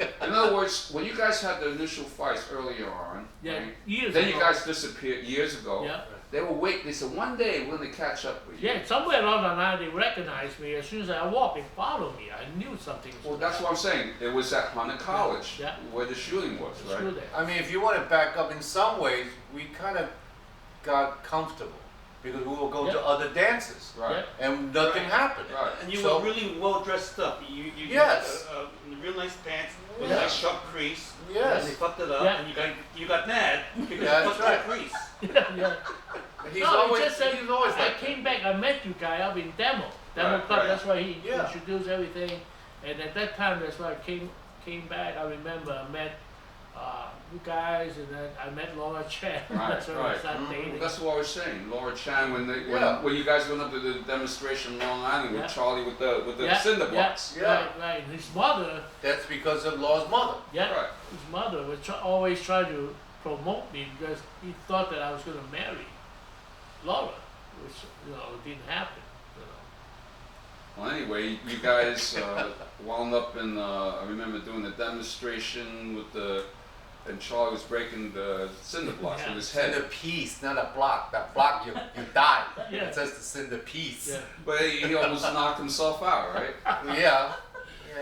In other words, when you guys had the initial fights earlier on, Yeah, right? years Then ago. you guys disappeared years ago. Yeah. They were waiting. They said one day we're gonna catch up with you. Yeah, somewhere along the line they recognized me. As soon as I walked, they followed me. I knew something was Well, that's what I'm saying. It was at Hunter College Yeah. where the shooting was, Screw right? that. I mean, if you want to back up, in some ways, we kind of got comfortable because we would go to Yeah. other dances Yeah. and nothing Right. happened. Right. And you So- were really well dressed up. You Yes. had real nice pants, with Yeah. a nice sharp crease. Yes. And they fucked it up, Yeah. and you got mad because Yeah, you that's fucked that right. crease. Yeah. He's No, always, he just said, he's always I like came back, I met you guy up in Demo Right, Club, right. that's why he Yeah. introduced everything. And at that time, that's why I came back, I remember I met you guys, and then I met Laura Chan. Right, That's when I right. started Mhm. dating. That's what I was saying. Laura Chan, Yeah. when you guys went up to the demonstration in Long Island with Yeah. Charlie with the Yeah, cinder yeah, blocks. Yeah. Right. And his mother, That's because of Law's mother. yeah, Right. his mother was always trying to promote me because he thought that I was going to marry Laura, which didn't happen. Well, anyway, you guys wound up in. I remember doing the demonstration and Charlie was breaking the cinder blocks Yeah. with his Cinder head. piece, not a block. That block, you die. Yeah. It says the cinder piece. Yeah. But he almost knocked himself out, right? Yeah.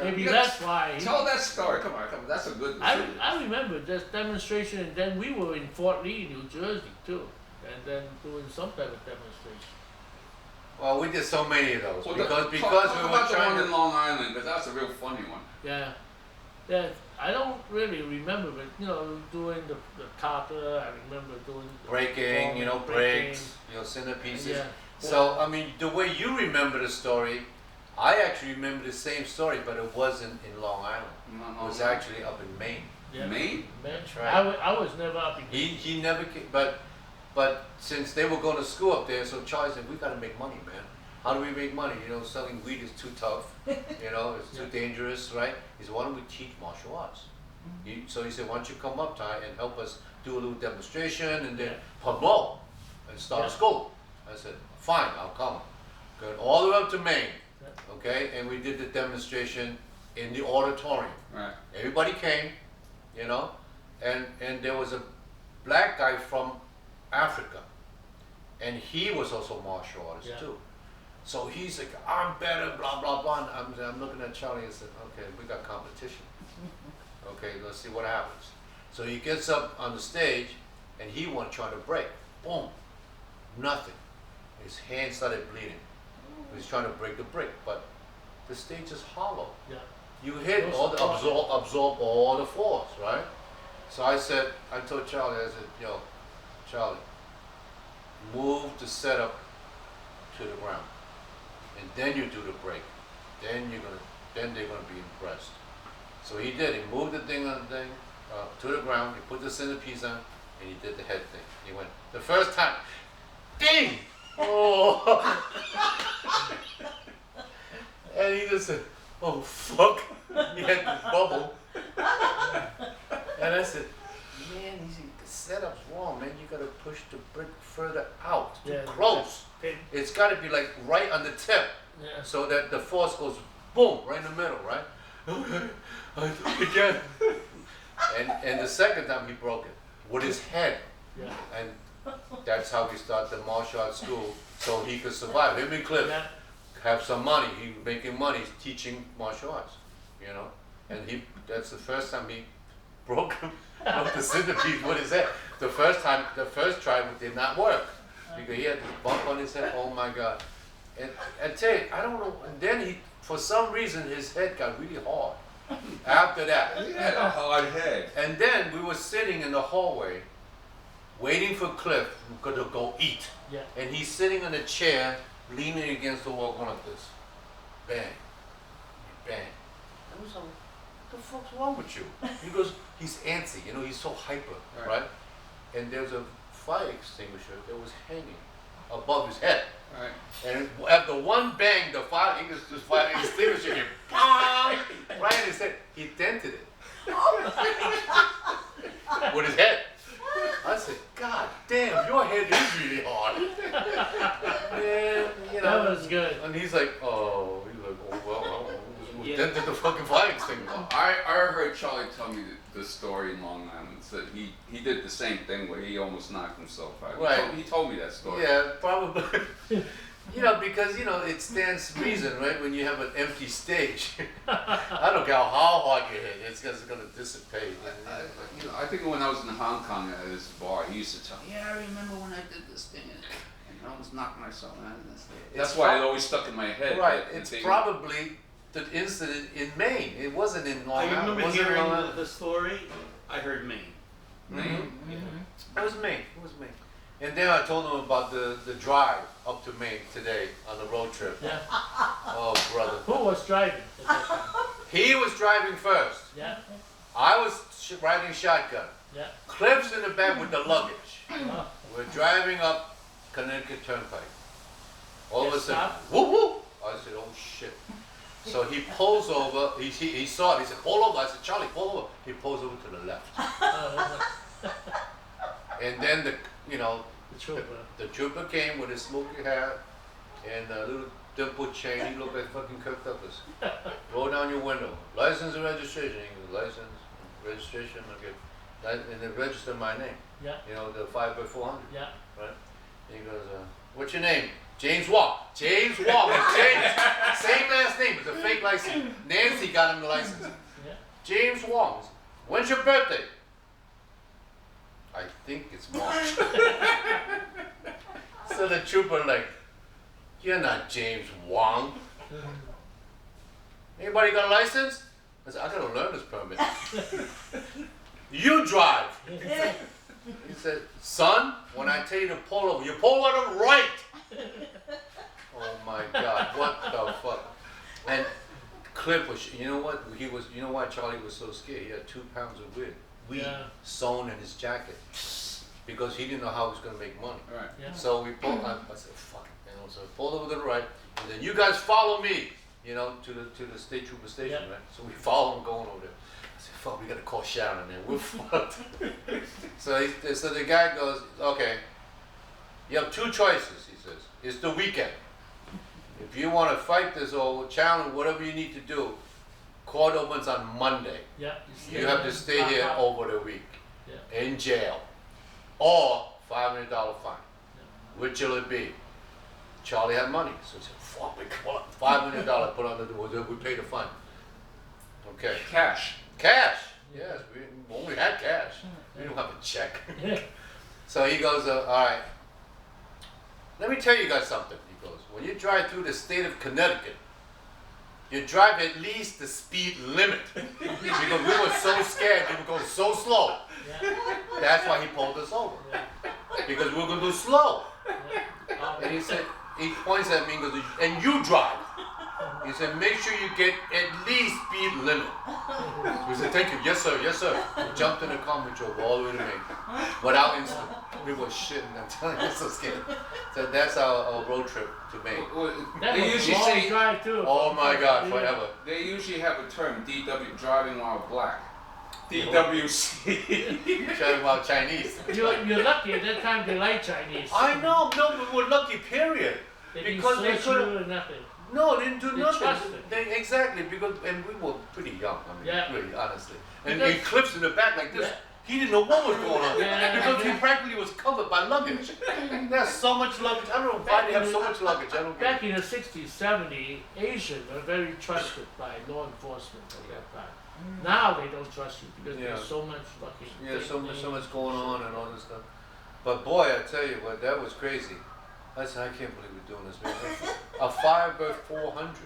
Maybe You that's why. Tell that story. Come on. That's a good. I remember this demonstration, and then we were in Fort Lee, New Jersey, too, and then doing some type of demonstration. Well, we did so many of those Well, because talk we about were the trying one in to. Long Island, because that's a real funny one. Yeah, I don't really remember, but doing the kata, I remember doing Breaking, breaking. breaks, cinder pieces. Yeah. So, I mean, the way you remember the story, I actually remember the same story, but it wasn't in Long Island. It was actually up in Maine. Yeah. Maine? That's right. I was never up in. He never came, but since they were going to school up there, so Charlie said, we got to make money, man. How do we make money? Selling weed is too tough. It's too dangerous, right? He said, why don't we teach martial arts? So he said, why don't you come up, Ty, and help us do a little demonstration and then promote and start a Yeah. school. I said, fine, I'll come. Going all the way up to Maine, Yeah. okay? And we did the demonstration in the auditorium. Right. Everybody came, and there was a black guy from Africa, and he was also a martial artist Yeah. too. So he's like, I'm better, blah blah blah. And I'm looking at Charlie and said, okay, we got competition. Okay, let's see what happens. So he gets up on the stage, and he wanted to try to break. Boom, nothing. His hand started bleeding. He's trying to break the brick, but the stage is hollow. Yeah. You hit Those all the are- absorb all the force, right? So I told Charlie, I said, Charlie, move the setup to the ground, and then you do the break. Then they're gonna be impressed. So he did. He moved the thing to the ground. He put the centerpiece on, and he did the head thing. He went the first time, ding! Oh! And he just said, "Oh fuck!" He had this bubble, and I said, "Man, the setup's wrong, man. You gotta push the brick further out, too close. It's gotta be like right on the tip, so that the force goes boom right in the middle, right?" Okay, I do it again. And the second time he broke it with his head, and that's how we started the martial arts school, so he could survive. Him and Cliff have some money. He was making money teaching martial arts, you know. And that's the first time he broke the centerpiece with his head. The first try did not work because he had this bump on his head. Oh my God! And I tell you, I don't know. And then for some reason, his head got really hard. After that, He had a hard head. and then we were sitting in the hallway, waiting for Cliff to go eat. Yeah. And he's sitting in a chair, leaning against the wall, going like this. Bang, bang. I was like, what the fuck's wrong with you? He goes, he's antsy, you know, he's so hyper, right? And there's a fire extinguisher that was hanging above his head. Right. And after one bang, the fire extinguisher came bang, right in his head. He dented it with his head. I said, "God damn, your head is really hard." Man, you know. That was good. And he's like, "Oh well, Yeah. dented the fucking fire extinguisher." I heard Charlie tell me the story in Long Island. That he did the same thing where he almost knocked himself out. Right. He told me that story. Yeah, probably. You know, because you know it stands to reason, right? When you have an empty stage, I don't care how hard you hit, it's just gonna dissipate. I think when I was in Hong Kong at this bar, he used to tell me, "Yeah, I remember when I did this thing and I almost knocked myself out in this thing." That's why it always stuck in my head. Right. that It's they- probably the incident in Maine. It wasn't in Long I Island. remember Was it hearing Long Island? the story. I heard Maine. Maine. It was Maine. It was Maine. And then I told him about the drive up to Maine today on the road trip. Yeah. Oh, brother. Who was driving at that time? He was driving first. Yeah. I was riding shotgun. Yeah. Cliff's in the back with the luggage. Oh, We're driving up Connecticut Turnpike. All of a sudden, Stop. whoop whoop! I said, "Oh shit!" So he pulls over. He saw it. He said, "Pull over." I said, "Charlie, pull over." He pulls over to the left. And then the trooper came with his smoky hat and a little dimple chain. He looked like fucking Kirk Douglas. Roll down your window. License and registration. He goes, "License, registration." Okay. And then register my name. Yeah. You know, the 5x400. Yeah. Right? And he goes, "What's your name?" "James Wong." James Wong. James. Same last name. It's a fake license. Nancy got him the license. Yeah. James Wong. "When's your birthday?" "I think it's March." So the trooper like, "You're not James Wong. Anybody got a license?" I said, "I got a learner's permit." "You drive." He said, "Son, when I tell you to pull over, you pull on the right." Oh my God, what the fuck? And Cliff was, you know what? You know why Charlie was so scared? He had 2 pounds of weed sewn in his jacket because he didn't know how he was going to make money. Right. Yeah. So we pulled. I said, "Fuck it," you know. So I pulled over to the right, and then you guys follow me, you know, to the state trooper station, Yeah. right? So we follow him going over there. I said, "Fuck, we got to call Sharon, man. We're fucked." So the guy goes, "Okay, you have 2 choices." He says, "It's the weekend. If you want to fight this or challenge whatever you need to do, court opens on Monday. Yeah. You have to stay here over the week Yeah. in jail, or $500 fine. Which will it be?" Charlie had money, so he said, "Fuck, we come on, $500 put on the door. We pay the fine." Okay. Cash. Cash. Yes, we only had cash. We don't have a check. So he goes, "All right. Let me tell you guys something." He goes, "When you drive through the state of Connecticut, you drive at least the speed limit." Because we were so scared, we were going so slow. Yeah. That's why he pulled us over. Yeah. because we're gonna do slow. Yeah. And he points at me and goes, and you drive. He said, make sure you get at least speed limit. We said, thank you, yes sir, yes sir. We jumped in the car, we drove all the way to Maine. Without incident. We were shitting, I'm telling you, so scared. So that's our road trip to Maine. That They was a usually long say, drive too. Oh my God, Yeah. forever. they usually have a term, DW, driving while black. DWC. Talking about Chinese. You're lucky at that time they like Chinese. I know, no, but we're lucky, period. They didn't Because they search could've- you or nothing. No, they didn't do They nothing. trusted. Exactly, because, and we were pretty young, I mean, Yeah. really, honestly. And Because- Cliff's in the back like this. Yeah. He didn't know what was going on Yeah, because he yeah. practically was covered by luggage. There's so much luggage. I don't know why they have so much luggage. I don't get Back it. in the 60s, 70s, Asians were very trusted by law enforcement at that time. Now they don't trust you because Yeah. there's so much fucking. Yeah, fake so much names going and on shit. and all this stuff. But boy, I tell you what, that was crazy. I said, I can't believe we're doing this, man. A Firebird 400.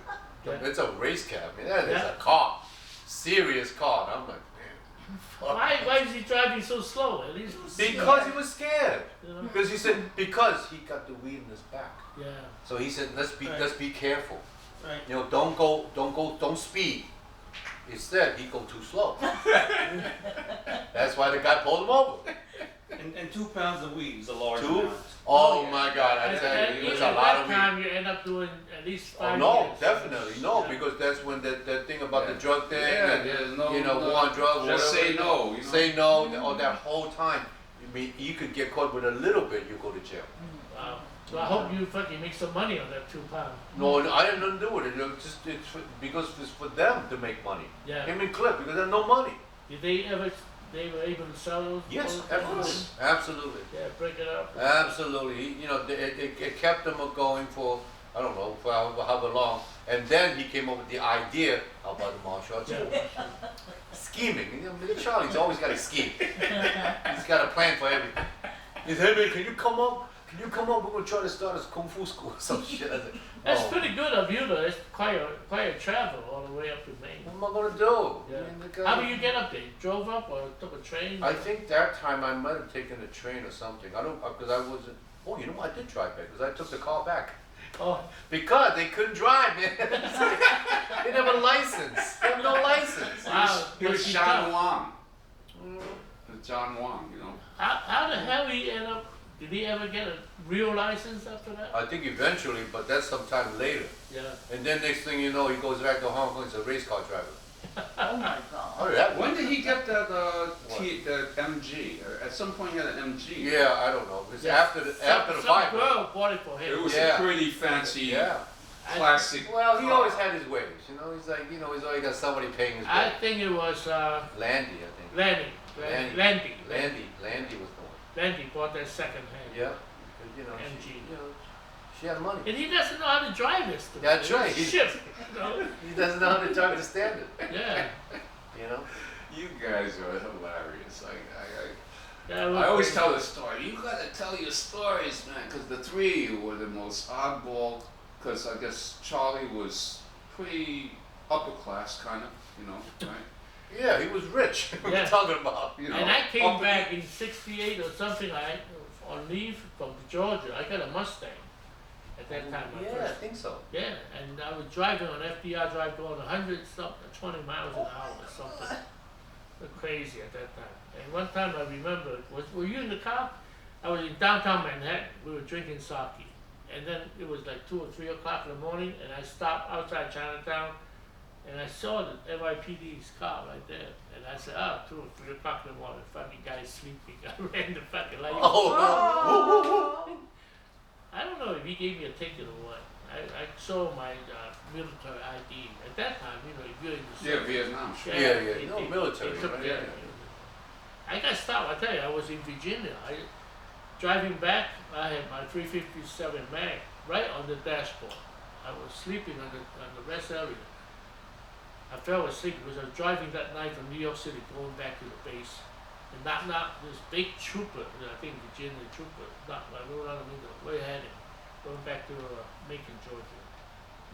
Yeah. It's a race cab. I mean, that is Yeah. a car. Serious car. And I'm like, man. fuck. Why is he driving so slow? At least Because he was scared. you know? Because he said, because he got the weed in his back. Yeah. So he said, let's Right. be careful. Right. You know, don't speed. Instead, he go too slow. That's why the guy pulled him over. And 2 pounds of weed is a large 2? amount. Oh yeah. my God! I At, tell at, you, it was at a lot that of weed. time, you end up doing at least Oh 5 no, years. definitely no, Yeah. because that's when that thing about Yeah. the drug thing, Yeah, and there's no, you know, no, war on drugs, just whatever. say no. You know? Say no, or that whole time. I mean, you could get caught with a little bit, you go to jail. Wow. So I hope you fucking make some money on that 2 pound. No, I didn't nothing to do with it. Because it's for them to make money. Yeah. Him and Cliff, because there's no money. Did they were able to sell those? Yes, those absolutely. Yeah, break it up. Absolutely. You know, it kept them going for, I don't know, for however long. And then he came up with the idea about the martial arts. Yeah. Scheming. You know, Charlie's always got a scheme. He's got a plan for everything. He said, hey man, can you come up? Can you come up? We're going to try to start a kung fu school or some shit. I said, That's "Oh, pretty good of you though. It's quite a travel all the way up to Maine. what am I going to do? Yeah. I mean, the How guy- did you get up there? You drove up or took a train? I think that time I might have taken a train or something. I don't, because I wasn't, oh, you know what? I did drive back because I took the car back. Oh, Because they couldn't drive, man. They didn't have a license. They have no license. wow. He was must be John tough. Wong. Mm. John Wong, you know. How the hell he end up? Did he ever get a real license after that? I think eventually, but that's sometime later. Yeah. And then next thing you know, he goes back to Hong Kong as a race car driver. Oh my god. Oh, that When did he get that What? the MG? At some point he had an MG. Yeah, I don't know. It's Yeah. after the Some fight. girl bought it for him. It was Yeah. a pretty fancy, Yeah. classic. Well, he car. always had his ways. You know, he's like, you know, he's always got somebody paying his I bill. think it was Landy, I think. Landy Landy was the one. Landy bought that second hand. Yeah. Because, you know, MG. you know, she had money. And he doesn't know how to drive this. Thing. That's right. It's shit. You know? He doesn't know how to drive the standard. Yeah. You know. You guys are hilarious. Yeah, I always tell this story. You gotta tell your stories, man, because the three of you were the most oddball. Because I guess Charlie was pretty upper class, kind of, you know, right? Yeah, he was rich. What are Yeah. you talking about? You know, And I came upper- back in '68 or something like on leave from Georgia. I got a Mustang at that time. my Yeah, I first. think so. Yeah, and I was driving on FDR Drive going 20 miles an hour or something. Crazy at that time. And one time I remember, were you in the car? I was in downtown Manhattan. We were drinking sake. And then it was like 2 or 3 o'clock in the morning, and I stopped outside Chinatown, and I saw the NYPD's car right there. And I said, oh, 2 or 3 o'clock in the morning, the fucking guy's sleeping. I ran the fucking light. Oh. I don't know if he gave me a ticket or what. I saw my military ID. At that time, you know, if you're in the Yeah, service, Vietnam, sure. Yeah. No, military, they took right? care of Yeah. you. I got stopped. I tell you, I was in Virginia. Driving back, I had my 357 mag right on the dashboard. I was sleeping on the rest area. I fell asleep because I was driving that night from New York City going back to the base. And this big trooper, I think Virginia trooper, I rode out the window, where you heading? Going back to Macon, Georgia.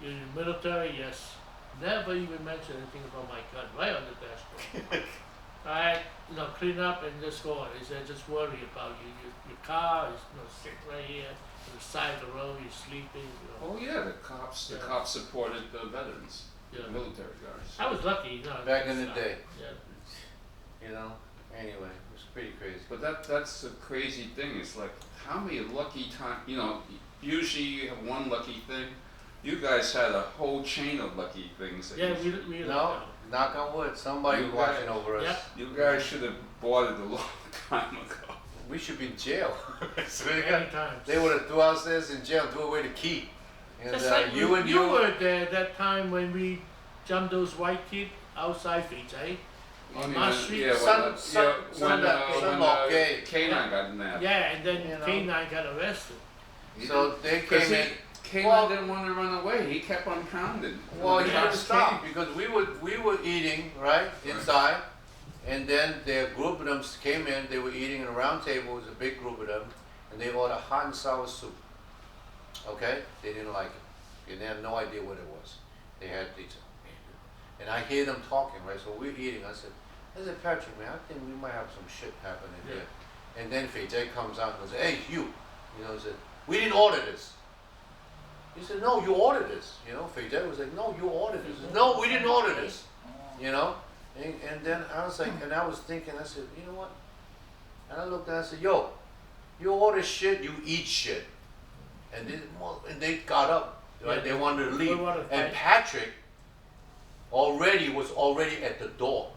You're in the military? Yes. Never even mentioned anything about my gun, right on the dashboard. I clean up and just go on. He said, just worry about you. Your car is sit right here on the side of the road. You're sleeping. Oh yeah, the cops supported the veterans, Yeah. the military guys. I was lucky, Back in the day, Yeah. you know. Anyway, it was pretty crazy. But that's a crazy thing. It's like how many lucky time, usually you have one lucky thing. You guys had a whole chain of lucky things. that Yeah, you- we No, knock on wood, somebody You watching guys- over us. Yep. You guys should have bought it a long time ago. We should be in jail. So many times. they would have threw us in jail, threw away the key. And Just like you you were there that time when we jumped those white kids outside Fiji. On my street. Son-in-law gay. K9 got nabbed. Yeah, and then You know. K9 got arrested. So they Because came in. K9 Well- didn't want to run away. He kept on pounding. Well, When he the couldn't cops stop came. because we were eating right inside, and then their group of them came in. They were eating in a round table. It was a big group of them, and they ordered hot and sour soup. Okay, they didn't like it. And they had no idea what it was. They had pizza, and I hear them talking. Right, so we're eating. I said, Patrick, man, I think we might have some shit happening Yeah. here. And then Fei comes out and goes, hey, you said, we didn't order this. He said, no, you ordered this. Fei was like, no, you ordered this. No, we didn't order this. And then I was like, and I was thinking, I said, you know what? And I looked and I said, yo, you order shit, you eat shit. And they got up, right? Yeah, They wanted to they leave. wanted to And fight. Patrick was already at the door.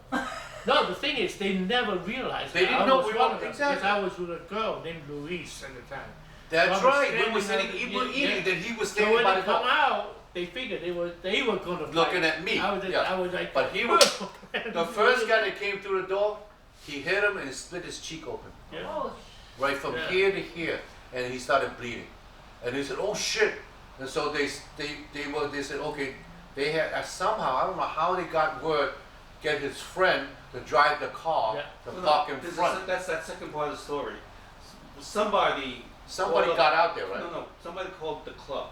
No, the thing is, they never realized They that didn't I know was we one were- of them, exactly. because I was with a girl named Louise at the time. That's So I was right. We were standing sitting, there, we were eating, yeah. then he was So standing when by they the come door. out, they figured they were going to fight. Looking at me, I yeah. was like, But he was- The first guy that came through the door, he hit him and split his cheek open. Yeah. Oh, Right from Yeah. here to here. And he started bleeding. And he said, oh shit. And so they said, okay, they had, somehow, I don't know how they got word, get his friend to drive the car, Yeah. to park in this is- front. That's that second part of the story. Somebody. Somebody called got up- out there, right? No, somebody called the club.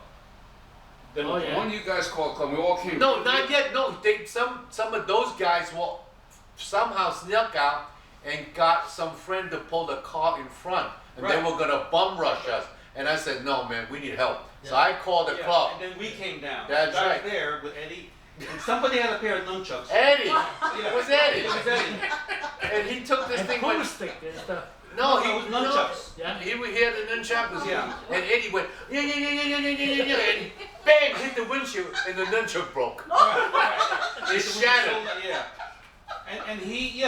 Then Oh, yeah. One of you guys called club. We all came. No, not yet. No, some of those guys were somehow snuck out and got some friend to pull the car in front, and they Right. were gonna bum rush us. And I said, no, man, we need help. So Yeah. I called the Yeah, club. and then we came down. That's I was right. there with Eddie, and somebody had a pair of nunchucks. Eddie, Yeah. it was Eddie, It was Eddie. and he took this And thing. pool Went, stick and stuff. no, it he was nunchucks. Yeah. He would hear the nunchucks. Yeah. And Eddie went, yeah, and bang, hit the windshield, and the nunchuck broke. It shattered. Yeah. And he,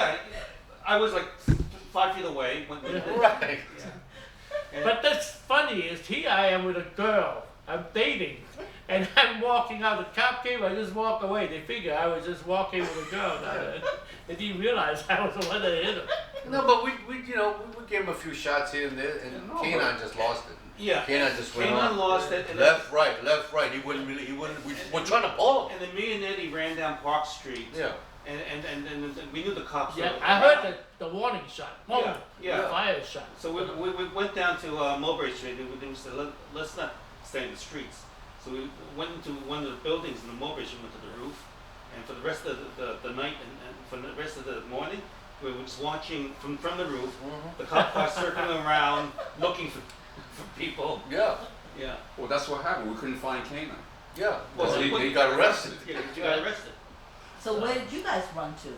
I was like 5 feet away. Right. And But that's funny is here I am with a girl I'm dating, and I'm walking out. The cop came. I just walk away. They figure I was just walking with a girl. They didn't realize I was the one that hit him. No, but we gave him a few shots here and there, and No, K9 just lost it. yeah. K9 just went Kanan on. lost it. And Left, right. He wouldn't. We were trying to pull him. And then me and Eddie ran down Park Street. Yeah. And we knew the cops. Yeah, were I heard the warning shot. Boom. Yeah, yeah. The fire shot. So we went down to Mulberry Street and we said, let's not stay in the streets. So we went into one of the buildings in the Mulberry Street, went to the roof, and for the rest of the night and for the rest of the morning, we were just watching from the roof, the cop cars circling around looking for people. Yeah. Yeah. Well, that's what happened. We couldn't find K9. Yeah. Well, he got arrested. Yeah, you got arrested. So where did you guys run to?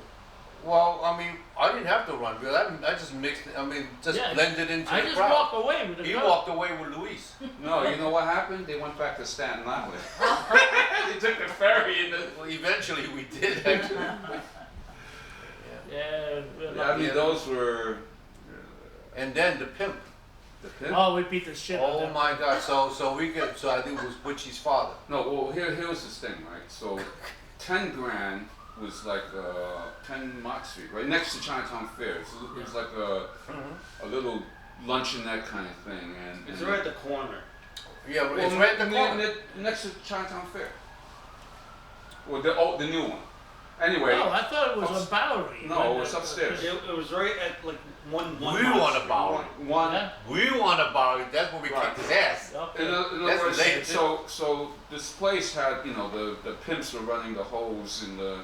Well, I mean, I didn't have to run because I just mixed. Yeah, blended into I the just crowd. walked away with the He girl. walked away with Luis. No, you know what happened? They went back to Staten Island. They took the ferry and Well, eventually we did actually. Yeah. I mean, those were And then the pimp. the pimp. Oh, we beat the shit out of Oh them. my God! So I think it was Butchie's father. No, well, here was this thing, right? So, 10 grand was like 10 Mott Street, right next to Chinatown Fair. So it was like a little luncheonette kind of thing, and It's right at the corner. Yeah, it's right in the corner. next to Chinatown Fair. Well, the new one. Anyway, Oh, I thought it was on Bowery. no, it was upstairs. It was right at like one. We Mott want to Street. borrow. one. Yeah. We want to borrow. That's when we Right. kicked his ass. Okay. In other That's words, related. so this place had, the pimps were running the hose in the,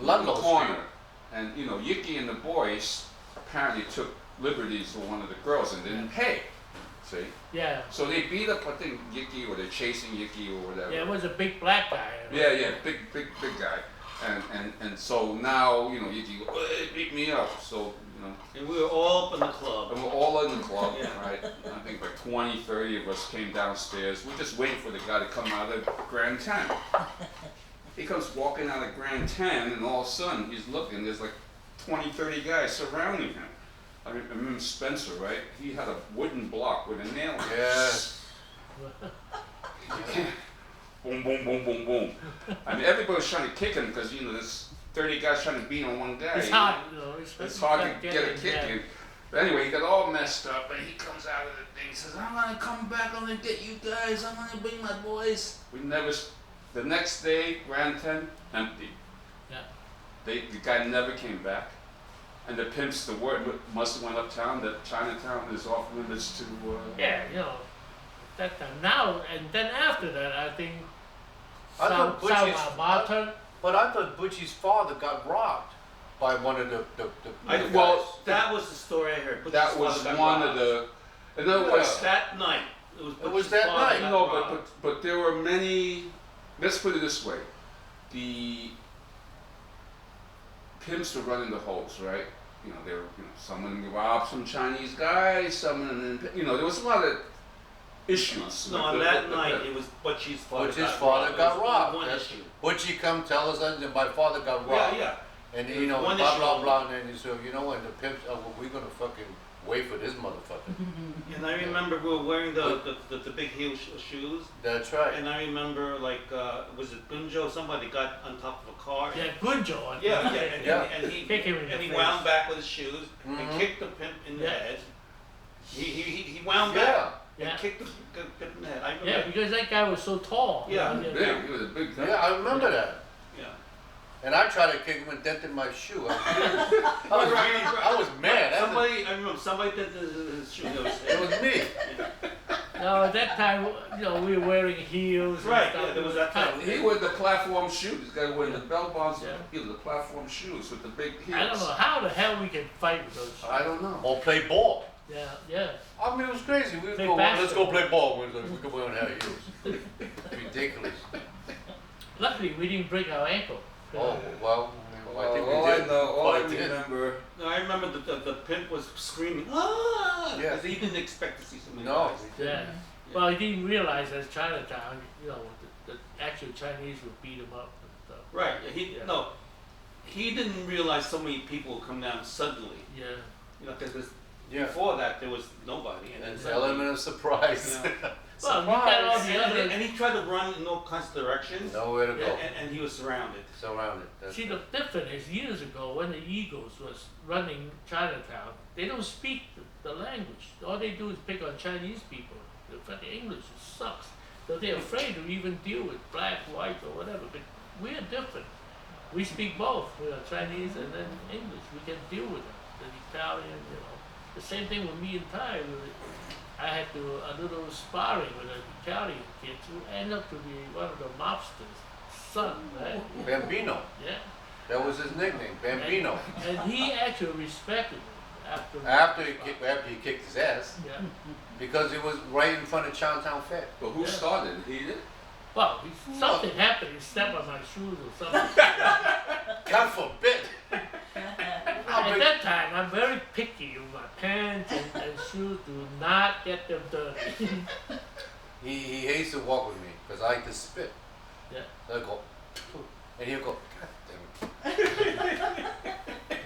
Ludlow corner. and you know, Yicky and the boys apparently took liberties with one of the girls and didn't pay. See? Yeah. So they beat up, I think, Yicky, or they're chasing Yicky or whatever. Yeah, it was a big black guy. Yeah, big guy. And so now, you know, Yicky go, hey, beat me up. So, you know. And we were all up in the club. And we're all in the club, Yeah. right? And I think like 20, 30 of us came downstairs. We're just waiting for the guy to come out of Grand 10. He comes walking out of Grand 10, and all of a sudden he's looking, there's like 20, 30 guys surrounding him. I remember Spencer, right? He had a wooden block with a nail in it. Yes. Boom, boom, boom, boom, boom. I mean, everybody's trying to kick him because, you know, there's 30 guys trying to beat on one guy. It's hard, you know. It's hard to get a kick in. But anyway, he got all messed up, and he comes out of the thing. He says, "I'm gonna come back. I'm gonna get you guys. I'm gonna bring my boys." We never. The next day, Grand 10 empty. Yeah. The guy never came back, and the pimps, the word must have went uptown that Chinatown is off limits to. Yeah, you know, that time. Now, and then after that, I think I thought Butchie's- Martin. But I thought Butchie's father got robbed by one of the guys. Well, That was the story I heard. Butch's that was father got one robbed. of the. In other words, That night. It was was Butch's that father night. got no, robbed. but there were many. Let's put it this way: the pimps were running the holes, right? You know, they were. You know, some of them robbed some Chinese guys. Some of them, you know, there was a lot of issues. No, on that night it was Butchie's father. Butchie's father got It was robbed. One That's- issue. Butchie come tell us that my father got robbed. Yeah. And you know, One blah issue blah only. blah, and then he said, you know what, the pimps, oh, well, we're gonna fucking wait for this motherfucker. And I remember we were wearing the big heel shoes. That's right. And I remember like was it Gunjo? Somebody got on top of a car. Yeah, Gunjo. I Yeah, think. and, Yeah. and he Kick him in the and he face. wound back with his shoes and Mhm. kicked the pimp in the Yeah. head. He wound Yeah. back Yeah. and kicked the pimp in the head. I remember. Yeah, because that guy was so tall. you Yeah. know, Big, he was a big guy. Yeah, I remember that. Yeah. And I tried to kick him and dented my shoe. I was mad. Somebody, I remember somebody did his shoe. It was me. No, at that time, you know, we were wearing heels. and Right, stuff. yeah, there was that time. He wore the platform shoes. This guy wearing the bell bonds, Yeah. you know, the platform shoes with the big heels. I don't know how the hell we can fight with those. I don't know. Or play ball. Yeah. I mean, it was crazy. We would Play go, let's go basketball. play ball. We could wear our heels. Ridiculous. Luckily, we didn't break our ankle. Oh, well, I think all we I did. know, all I Oh, I did. remember. No, I remember the pimp was screaming, ah! Yeah. Because he didn't expect to see so many No. guys. Yeah. Well, he didn't realize as Chinatown, you know, the actual Chinese would beat him up and stuff. Right. Yeah. He didn't realize so many people would come down suddenly. Yeah. You know, because Yeah. before that there was nobody, and then It's suddenly- element of surprise. Yeah. Well, you got all the and, other. and he tried to run in all kinds of directions, Nowhere to and, go. and he was surrounded. Surrounded. That's See, the difference is years ago when the Eagles was running Chinatown, they don't speak the language. All they do is pick on Chinese people. The fucking English sucks. So they're afraid to even deal with black, white, or whatever. But we're different. We speak both. We are Chinese and then English. We can deal with them. The Italian, you know. The same thing with me and Thai. I had to a little sparring with an Italian kid who ended up to be one of the mobsters' son, right? Bambino. Yeah. That was his nickname, Bambino. And he actually respected me after. After he kicked his ass, Yeah. because it was right in front of Chinatown Fair. But who Yeah. started? He did? Well, something happened. He stepped on my shoes or something. God forbid. At that time, I'm very picky with my pants and shoes. Do not get them dirty. He hates to walk with me because I like to spit. Yeah. So I go, and he'll go, God damn it.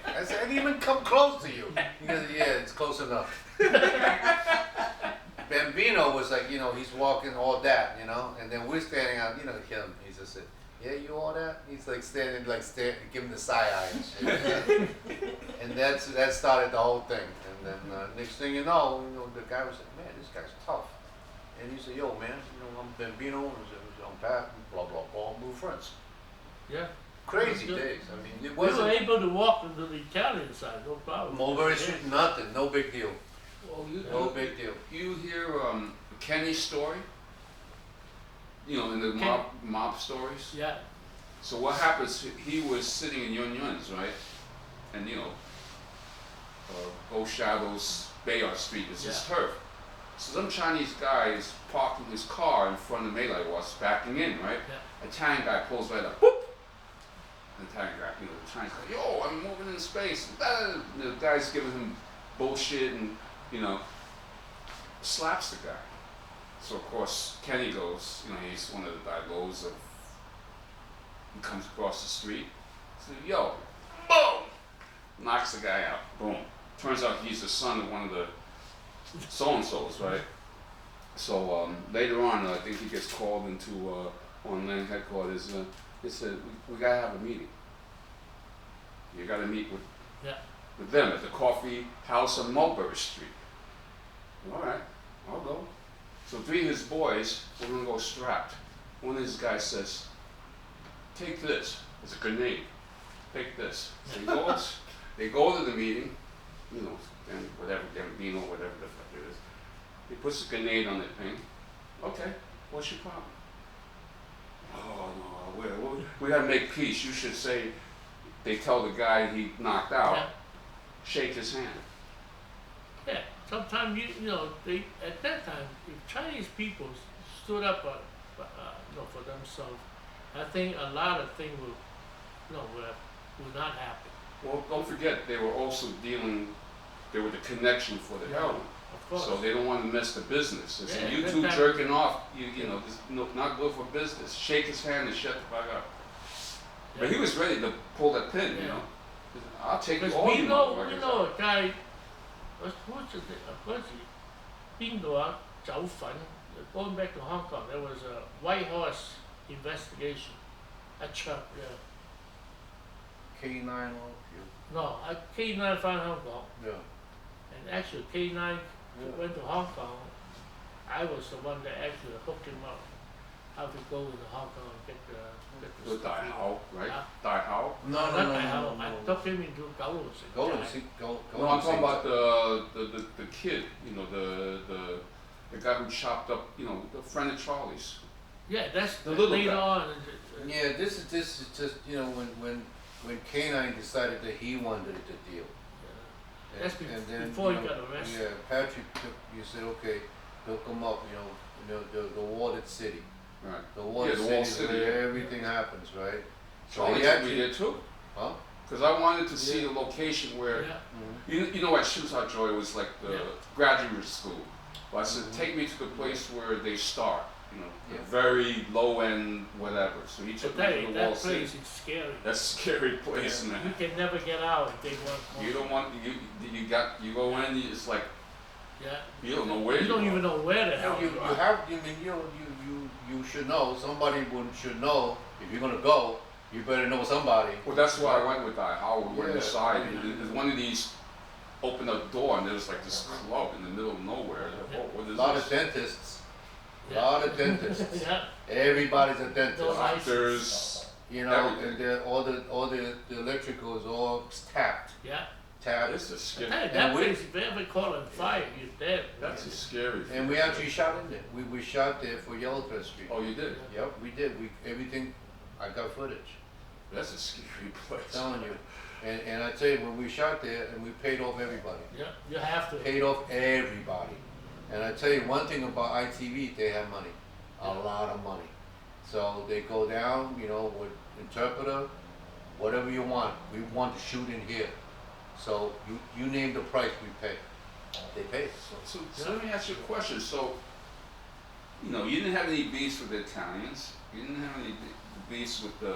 I said, I didn't even come close to you. He goes, yeah, it's close enough. Bambino was like, you know, he's walking all that, you know, and then we're standing out, you know, him. He just said, yeah, you all that? He's like standing, give him the side eye and shit. And that started the whole thing. And then next thing you know, the guy was like, man, this guy's tough. And he said, yo, man, you know, I'm Bambino, and I'm Pat, blah, blah, blah, and we were friends. Yeah. Crazy Good. days. I mean, it We were wasn't able to walk into the Italian side, no problem. Mulberry Street, nothing, no big deal. Well, No big deal. You hear Kenny's story? You know, in the mob stories? Yeah. So what happens, he was sitting in Yun Yun's, right? and Old Shadows, Bayard Street is his turf. So some Chinese guy is parking his car in front of Melee was backing in, right? Yeah. Italian guy pulls right up, whoop! The Italian guy, the Chinese guy, yo, I'm moving in space. And the guy's giving him bullshit and, slaps the guy. So of course, Kenny goes, he's one of the Daigos he comes across the street. So, yo, boom! Knocks the guy out, boom. Turns out he's the son of one of the so-and-sos, right? So later on, I think he gets called into on land headquarters. They said, we gotta have a meeting. You gotta meet with them at the coffee house on Mulberry Street. All right, I'll go. So 3 of his boys were gonna go strapped. One of his guys says, take this, it's a grenade, take this. So they go to the meeting, and whatever, Gambino, whatever the fuck it is. He puts a grenade on that thing. Okay, what's your problem? Oh no, we gotta make peace. You should say, they tell the guy he knocked out, shake his hand. Yeah, sometimes they at that time, if Chinese people stood up, for themselves, I think a lot of things will not happen. Well, don't forget, they were also they were the connection for the heroin. Of course. So they don't want to mess the business. It's Yeah, you that two time- jerking off, this not good for business. Shake his hand and shut the fuck up. But he was ready to pull that pin, I'll take you Because all we you know motherfuckers. a guy, what's he? 邊度啊？走粉 going back to Hong Kong, there was a White Horse investigation. A Chuck, K9 off No, a K9 found Hong Kong. you. And actually K9 went to Hong Kong. I was the one that actually hooked him up. How to go into HongOng and get the The stuff. Dai Hao, right? Huh? Dai Hao. No, Not no, no, by no, how no, I no. took him into Kowloon. Go to see, go. No, I'm talking about the kid, the guy who chopped up, the friend of Charlie's. Yeah, that's The little later guy. on. Yeah, this is just when K9 decided that he wanted the deal. That's And then, before he got arrested. Yeah, Patrick you said, okay, hook him up, the walled city. Right. The walled Yeah, the city walled is city, where yeah. everything happens, right? So Charlie he took me actually, there too. huh? Because I wanted to see the location where, Yeah. you know at Shootout Joy it was like the Yeah. graduate school. But I said, take me to the place where they start, the Yeah. very low end whatever. So he took But me to the that walled city. place is scary. That's a scary place, You man. can never get out if they want more. You don't want, you go in, it's like, Yeah. you don't know where You don't are. even know where the hell You you are. have, you should know, somebody should know, if you're gonna go, you better know somebody. Well, that's why I went with that. How we were Yeah. inside. And one of these opened up the door, and there was like this club in the middle of nowhere. Yeah. Oh, what A is lot of this? dentists, Yeah. lot of dentists. Yeah. Everybody's a dentist. Those eyes- Doctors. And everything. all the electrical is all tapped. Yeah. This is Hey, scary. that And we- place, if they ever call on fire, you're dead. That's a scary. And we actually shot in there. We shot there for Yellowcrest Street. Oh, you did. Yep, we did. Everything. I got footage. That's a scary place. Telling you. And I tell you, when we shot there, and we paid off everybody. Yeah, you have to. Paid off everybody. And I tell you one thing about ITV, they have money, a lot of money. So they go down, with interpreter, whatever you want. We want to shoot in here. So you name the price, we pay. They pay. So let me ask you a question. So, you didn't have any beefs with the Italians. You didn't have any beefs with the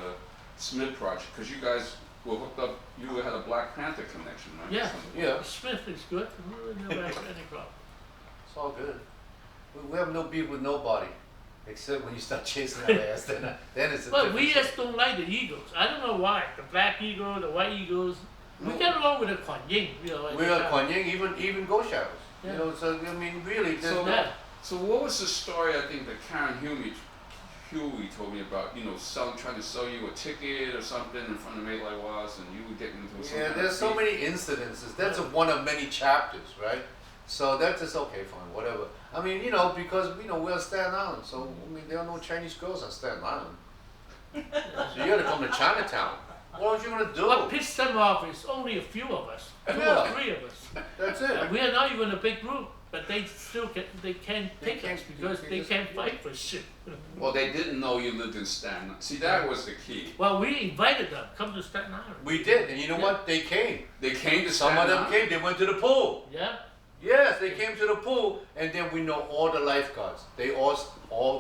Smith Project because you guys were hooked up. You had a Black Panther connection, right? Yeah. Yeah, Smith is good. We never had any problem. it's all good. We have no beef with nobody, except when you start chasing our ass. Then it's a But different we story. just don't like the eagles. I don't know why. The black eagle, the white eagles. We get along with the Kuan Yin, We are Kuan Yin, even Go Shadows. Yeah. So I mean, really, there's So- no. Yeah. So what was the story? I think that Karen Huey told me about. Trying to sell you a ticket or something in front of Maylai was, and you were getting into some. Yeah, kind of there's so beef. many incidences. That's one of many chapters, right? So that's just okay, fine, whatever. I mean, because we're on Staten Island, so I mean, there are no Chinese girls on Staten Island. So you gotta come to Chinatown. What are you gonna do? What pissed them off is only a few of us, 2 Yeah. or 3 of us. That's And it. we are not even a big group, but they still can't They take can't- us because they they just- can't fight for shit. Well, they didn't know you lived in Staten Island. See, that was the key. Well, we invited them, come to Staten Island. We did, and you know what? They came. They came to Some Staten of them Island. came. They went to the pool. Yeah, Yes, they came to the pool, and then we know all the lifeguards. They all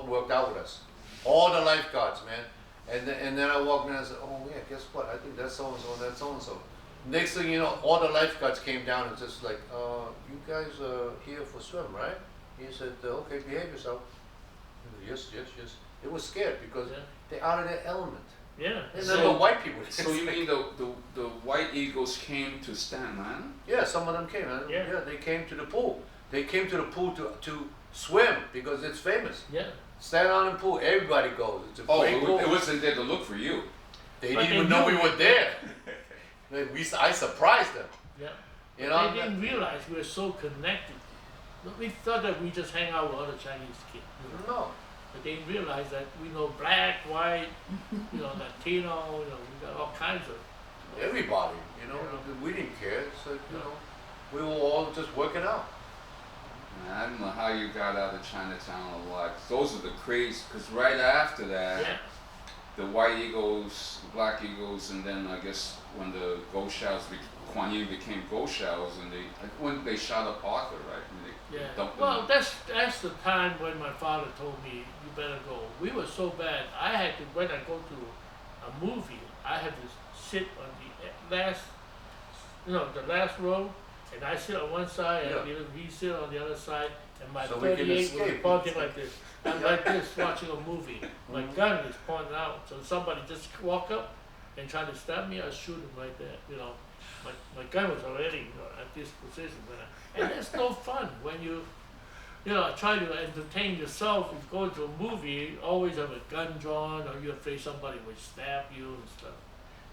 worked out with us. All the lifeguards, man. And then I walked in and I said, oh yeah, guess what? I think that's so and so and that's so and so. Next thing you know, all the lifeguards came down and just like, you guys are here for swim, right? He said, okay, behave yourself. I said, yes. They were scared because Yeah. they're out of their element. yeah. They're So- not the white people. So you mean the White Eagles came to Staten Island? Yeah, some of them came. Yeah. They came to the pool. They came to the pool to swim because it's famous. Yeah. Staten Island pool, everybody goes. It's a Oh, great pool. it wasn't there to look for you. They But didn't they even know knew we we were there. I surprised them. Yeah. You know. They didn't realize we were so connected. We thought that we just hang out with other Chinese kids. No. But they didn't realize that we know black, white, Latino, we got all kinds of. Everybody. You know. Yeah. We didn't care. So you Yeah. know, we were all just working out. Man, I don't know how you got out of Chinatown alive. 'Cause those are the crazy. Because right after that, Yeah. the White Eagles, the Black Eagles, and then I guess when the Ghost Shells, Kuan Yin became Ghost Shells, and when they shot up Arthur, right? And they Yeah. dumped him. Well, that's the time when my father told me you better go. We were so bad. I had to when I go to a movie, I had to sit on the last row, and I sit on one side, and he sit on the other side, and my So we can 38 was escape. pointing like this. I'm like this watching a movie. My Mhm. gun is pointing out, so somebody just walk up and try to stab me, I shoot him right there. My gun was already at this position, and it's no fun when you try to entertain yourself. If you go to a movie, you always have a gun drawn, or you're afraid somebody would stab you and stuff.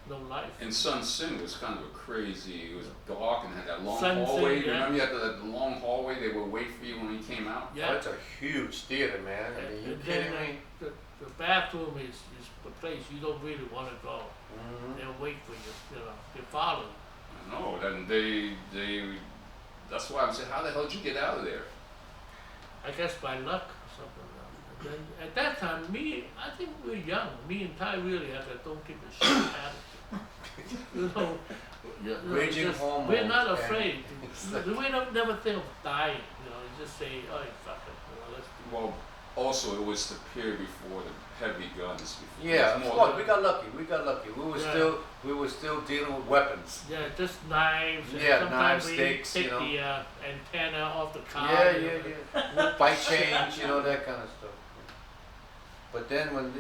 No life. And Sun Sin was kind of a crazy. It was dark and had that long Sun Sin, hallway. yeah. Remember, you had the long hallway. They would wait for you when you came out. Yeah. That's a huge theater, man. I mean, you And kidding then me? the bathroom is the place you don't really want to go. Mhm. They'll wait for you. They follow. No, then they. That's why I'm saying, how the hell did you get out of there? I guess by luck or something. And then at that time, I think we were young. Me and Ty really had that don't give a shit attitude. Raging just, hormones, we're not and afraid. it's like- We don't never think of dying. You just say, oh, fuck it. Let's do Well, also it was the period before the heavy guns. Before, Yeah, it of was more course. like- We got lucky. Yeah. We were still dealing with weapons. Yeah, just knives. And Yeah, sometimes knives, we sticks, take you know. the antenna off the car. Yeah. Bike change, that kind of stuff. But then when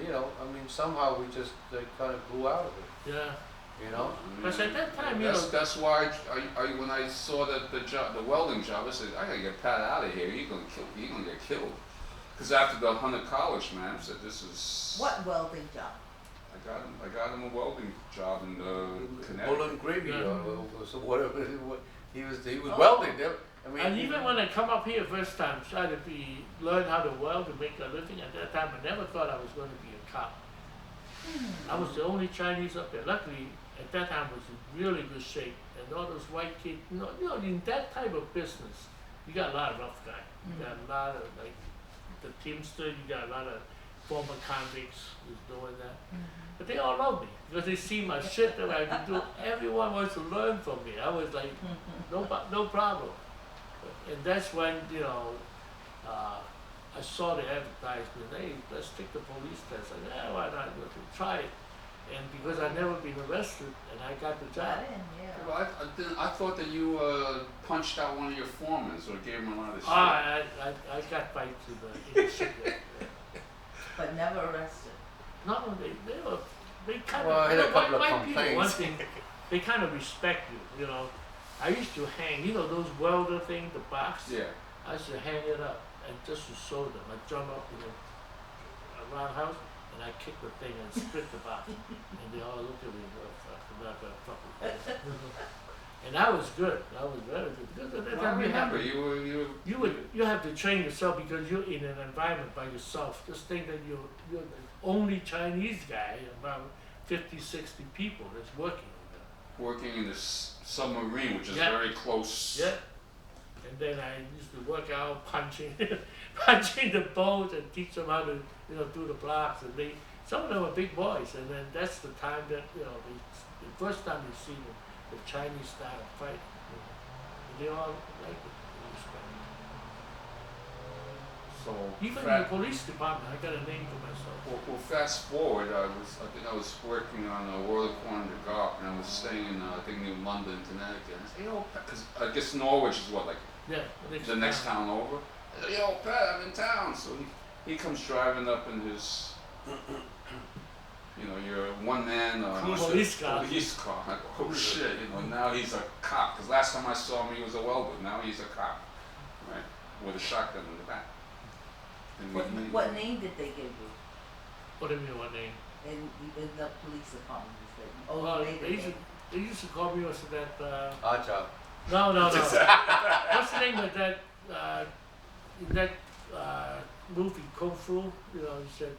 somehow we just kind of grew out of it. Yeah. Because at that time, That's why when I saw the job, the welding job, I said I gotta get Pat out of here. You're gonna get killed. Because after the Hunter College, man, I said this is. What welding job? I got him a welding job in Connecticut. Bullet gravy Yeah. or so whatever. He was Oh. welding. And even when I come up here first time, try to learn how to weld to make a living. At that time, I never thought I was going to be a cop. I was the only Chinese up there. Luckily, at that time, I was in really good shape. And all those white kids, in that type of business, you got a lot of rough guys. You got a lot of the Teamster. You got a lot of former convicts who's doing that. But they all love me because they see my shit that I can do. Everyone wants to learn from me. I was like, no problem. And that's when, I saw the advertisement, hey, let's take the police test. I said, yeah, why not? Try it. And because I'd never been arrested, and I got the job. Well, I thought that you punched out one of your foremen or gave him a lot of shit. I got fights in the shit. But never arrested. No, they kind Well, I had a couple of white people, one complaints. thing, they kind of respect you, I used to hang, those welder things, the box? Yeah. I used to hang it up and just to show them. I jump up in a roundhouse and I kick the thing and split the box. And they all look at me and that was good. That was very good. Because at that Well, I time remember you have to train yourself because you're in an environment by yourself. Just think that you're the only Chinese guy about 50, 60 people that's working on that. Working in this submarine, which is Yeah. very close. Yeah. And then I used to work out punching, punching the boat and teach them how to, do the blocks. And some of them are big boys. And then that's the time that, the first time you see the Chinese style of fighting. And they all like it. They respect it. So Even in the police department, I got a name for myself. well, fast forward. I think I was working on Royal Corner de Gare, and I was staying in I think New London, Connecticut. And I said, because I guess Norwich is what, like Yeah. the next town over. I said, yo, Pat, I'm in town. So he comes driving up in his, your one man Police car. Police car. I go, oh shit, now he's a cop. Because last time I saw him, he was a welder. Now he's a cop, right, with a shotgun in the back. And What name did they give you What do you mean, what name? in the police department? Well, They they used to call me also that, Odd job. no. What's the name of that, in that, movie, Kung Fu? He said,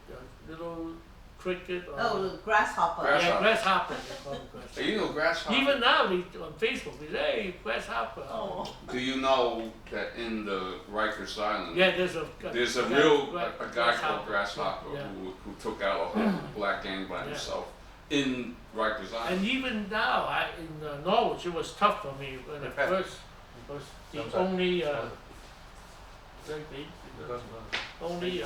little cricket or. Oh, the grasshopper. Yeah, grasshopper. They call it grasshopper. You know Grasshopper. Even now, on Facebook, they say, hey, grasshopper. Oh. Do you know that in the Rikers Island, Yeah, there's a guy called Grasshopper Yeah. who took out a whole black gang by Yeah. himself in Rikers Island? And even now, in Norwich, it was tough for me when I first was the only, only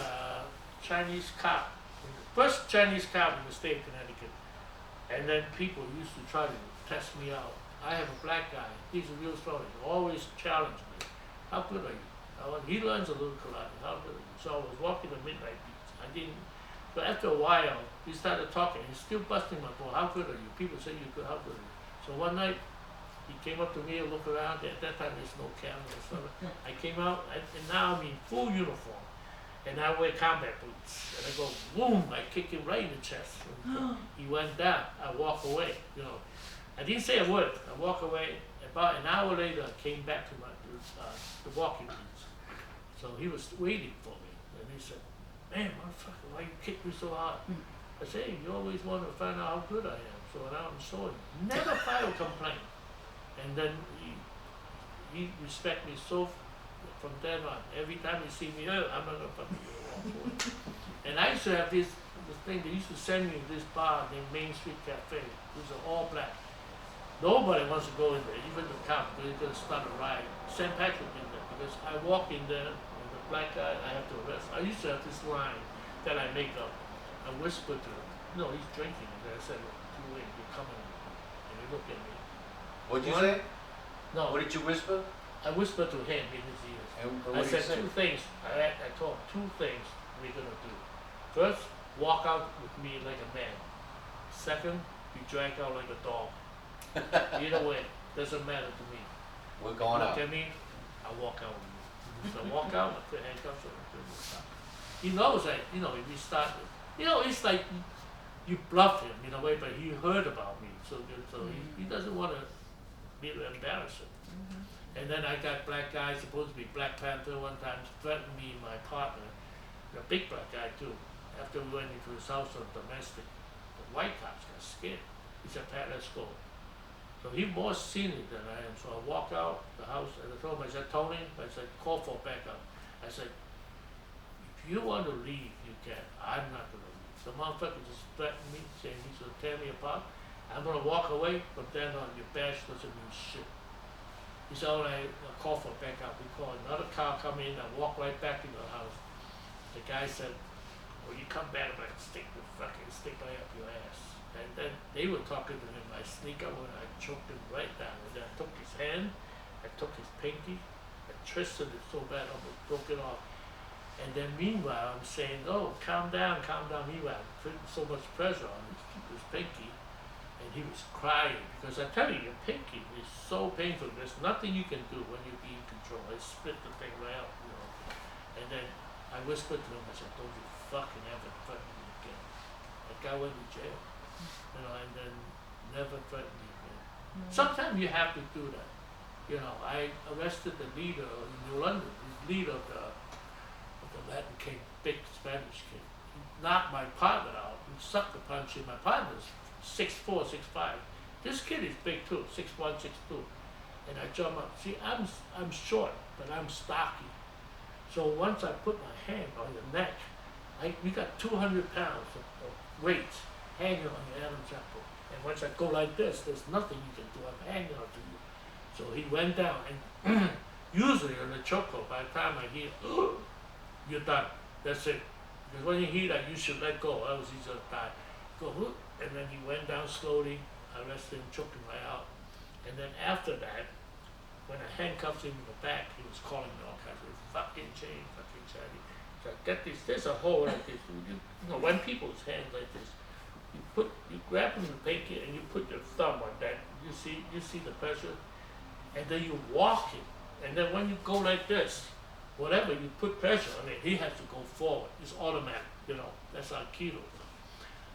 Chinese cop, first Chinese cop in the state of Connecticut. And then people used to try to test me out. I have a black guy, he's a real story, always challenge me. How good are you? He learns a little karate, how good are you? So I was walking the midnight beach. But after a while, we started talking, he's still busting my ball, how good are you? People say you're good, how good are you? So one night, he came up to me and looked around, at that time there's no camera, so I came out, and now I'm in full uniform. And I wear combat boots, and I go, boom, I kick him right in the chest. And he went down, I walk away, I didn't say a word, I walk away, about an hour later, I came back to the walking boots. So he was waiting for me, and he said, man, motherfucker, why you kick me so hard? I said, hey, you always want to find out how good I am, so now I'm sorry. Never file a complaint. And then he respect me so from then on. Every time he see me, oh, I'm not gonna fucking walk away. And I used to have this thing, they used to send me to this bar named Main Street Cafe. These are all black. Nobody wants to go in there, even the cop, because they're gonna start a riot. Tzi&Pat2 in there, because I walk in there, and the black guy, I have to arrest. I used to have this line that I make up. I whisper to him, no, he's drinking. And I said, too late, you're coming. And he looked at me. What'd you What? say? No, What did you whisper? I whispered to him in his ears. And I what did you said say? two things. I told him two things we're gonna do. First, walk out with me like a man. Second, you drag out like a dog. Either way, doesn't matter to me. We're going Look out. at me, I walk out with you. So I walk out, I put handcuffs on him. He knows that, if we start, it's like you bluff him in a way, but he heard about me, so he doesn't want to be embarrassing. And then I got black guys, supposed to be Black Panther one time, threatened me and my partner, a big black guy too. After we went into his house on domestic, the white cops got scared. He said, Pat, let's go. So he more senior than I am, so I walk out the house and I told him, I said, Tony, I said, call for backup. I said, if you want to leave, you can. I'm not going to leave. The motherfucker just threatened me, saying he's going to tear me apart. I'm going to walk away, but then on your badge doesn't mean shit. He said, all right, I'll call for backup. We call another car come in, I walk right back into the house. The guy said, when you come back, I'm going to stick right up your ass. And then they were talking to him. I sneak up and I choked him right down. And then I took his hand, I took his pinky, I twisted it so bad I almost broke it off. And then meanwhile, I'm saying, oh, calm down. Meanwhile, I'm putting so much pressure on his pinky. And he was crying because I tell you, your pinky is so painful. There's nothing you can do when you be in control. I split the thing right out, And then I whispered to him, I said, don't you fucking ever threaten me again. That guy went to jail, and then never threatened me again. Sometimes you have to do that. I arrested the leader in New London, the leader of the Latin king, big Spanish king. He knocked my partner out. He sucked the punch in my partner's 6'4", 6'5". This kid is big too, 6'1", 6'2". And I jump up. See, I'm short, but I'm stocky. So once I put my hand on your neck, we got 200 pounds of weights hanging on your Adam's apple. And once I go like this, there's nothing you can do. I'm hanging on to you. So he went down, and usually on the chokehold, by the time I hear, you're done. That's it. Because when you hear that, you should let go, else he's gonna die. Go, and then he went down slowly. I arrested him, choked him right out. And then after that, when I handcuffed him in the back, he was calling me all kinds of fucking chain, fucking chain. So get this. There's a hole like this. You know, when people's hands like this, you grab them in the pinky and you put your thumb on that. You see the pressure, and then you walk him. And then when you go like this, whatever you put pressure on it, he has to go forward. It's automatic. You know, that's our kilo.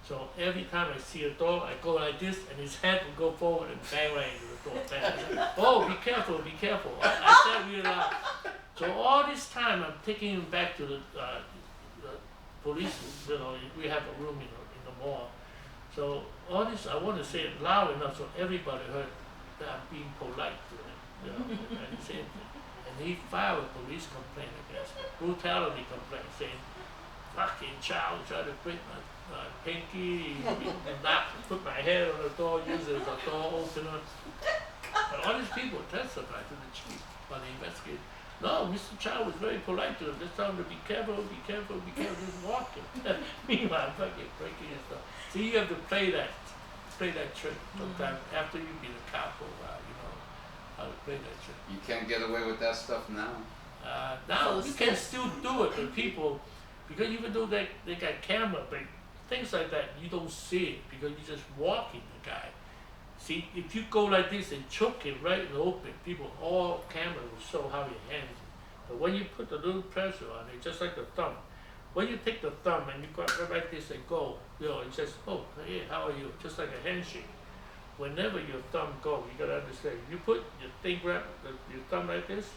So every time I see a door, I go like this, and his head will go forward and bang right into the door. Bang. Oh, be careful, be careful. I said real loud. So all this time, I'm taking him back to the police. You know, we have a room in the mall. So all this, I want to say it loud enough so everybody heard that I'm being polite to him. You know, and he said, and he filed a police complaint against me, brutality complaint, saying, "Fucking child tried to break my pinky, put my head on the door, use it as a door opener." But all these people testified to the chief on the investigation. No, Mr. Chow was very polite to him. Just tell him to be careful, be careful, be careful, just walk him. Meanwhile, I'm fucking breaking his stuff. So you have to play that trick sometimes after you've been a cop for a while, you know, how to play that trick. You can't get away with that stuff now. Now you can still do it with people, because even though they got camera, but things like that, you don't see it because you're just walking the guy. See, if you go like this and choke him right in the open, people, all camera will show how your hands are. But when you put a little pressure on it, just like the thumb, when you take the thumb and you go like this and go, you know, it says, "Oh, hey, how are you?" Just like a handshake. Whenever your thumb goes, you gotta understand, you put your thing right, your thumb like this,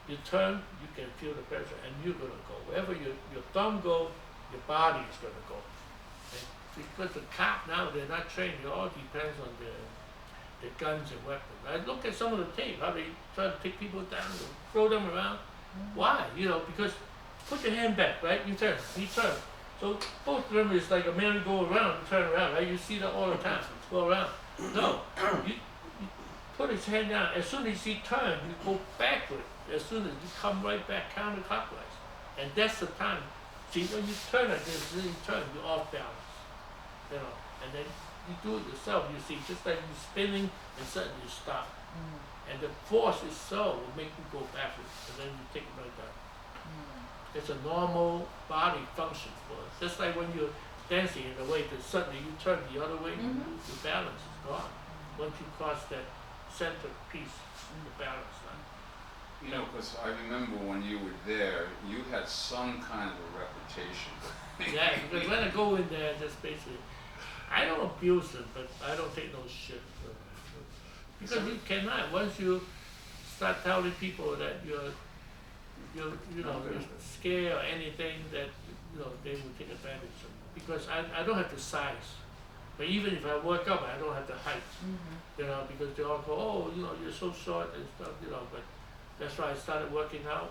you turn, you can feel the pressure, and you're gonna go. Wherever your thumb goes, your body is gonna go. And because the cop now, they're not trained, it all depends on the guns and weapons. I look at some of the tape, how they try to take people down and throw them around. Why? You know, because put your hand back, right? You turn, he turns. So both of them is like a merry-go-round, you turn around, right? You see that all the time, go around. No, you put his hand down. As soon as he turns, you go backward. As soon as you come right back counterclockwise. And that's the time. See, when you turn like this, then you turn, you're off balance. You know, and then you do it yourself, you see, just like you're spinning and suddenly you stop. And the force itself will make you go backwards, and then you take it right down. It's a normal body function for us. Just like when you're dancing in a way that suddenly you turn the other way, your balance is gone. Once you cross that center piece, the balance line. You know, because I remember when you were there, you had some kind of a reputation. Yeah, because when I go in there, just basically, I don't abuse them, but I don't take no shit. Because you cannot. Once you start telling people that you're scared or anything, that they will take advantage of you. Because I don't have the size. But even if I work up, I don't have the height. Because they all go, "Oh, you're so short and stuff," but that's why I started working out.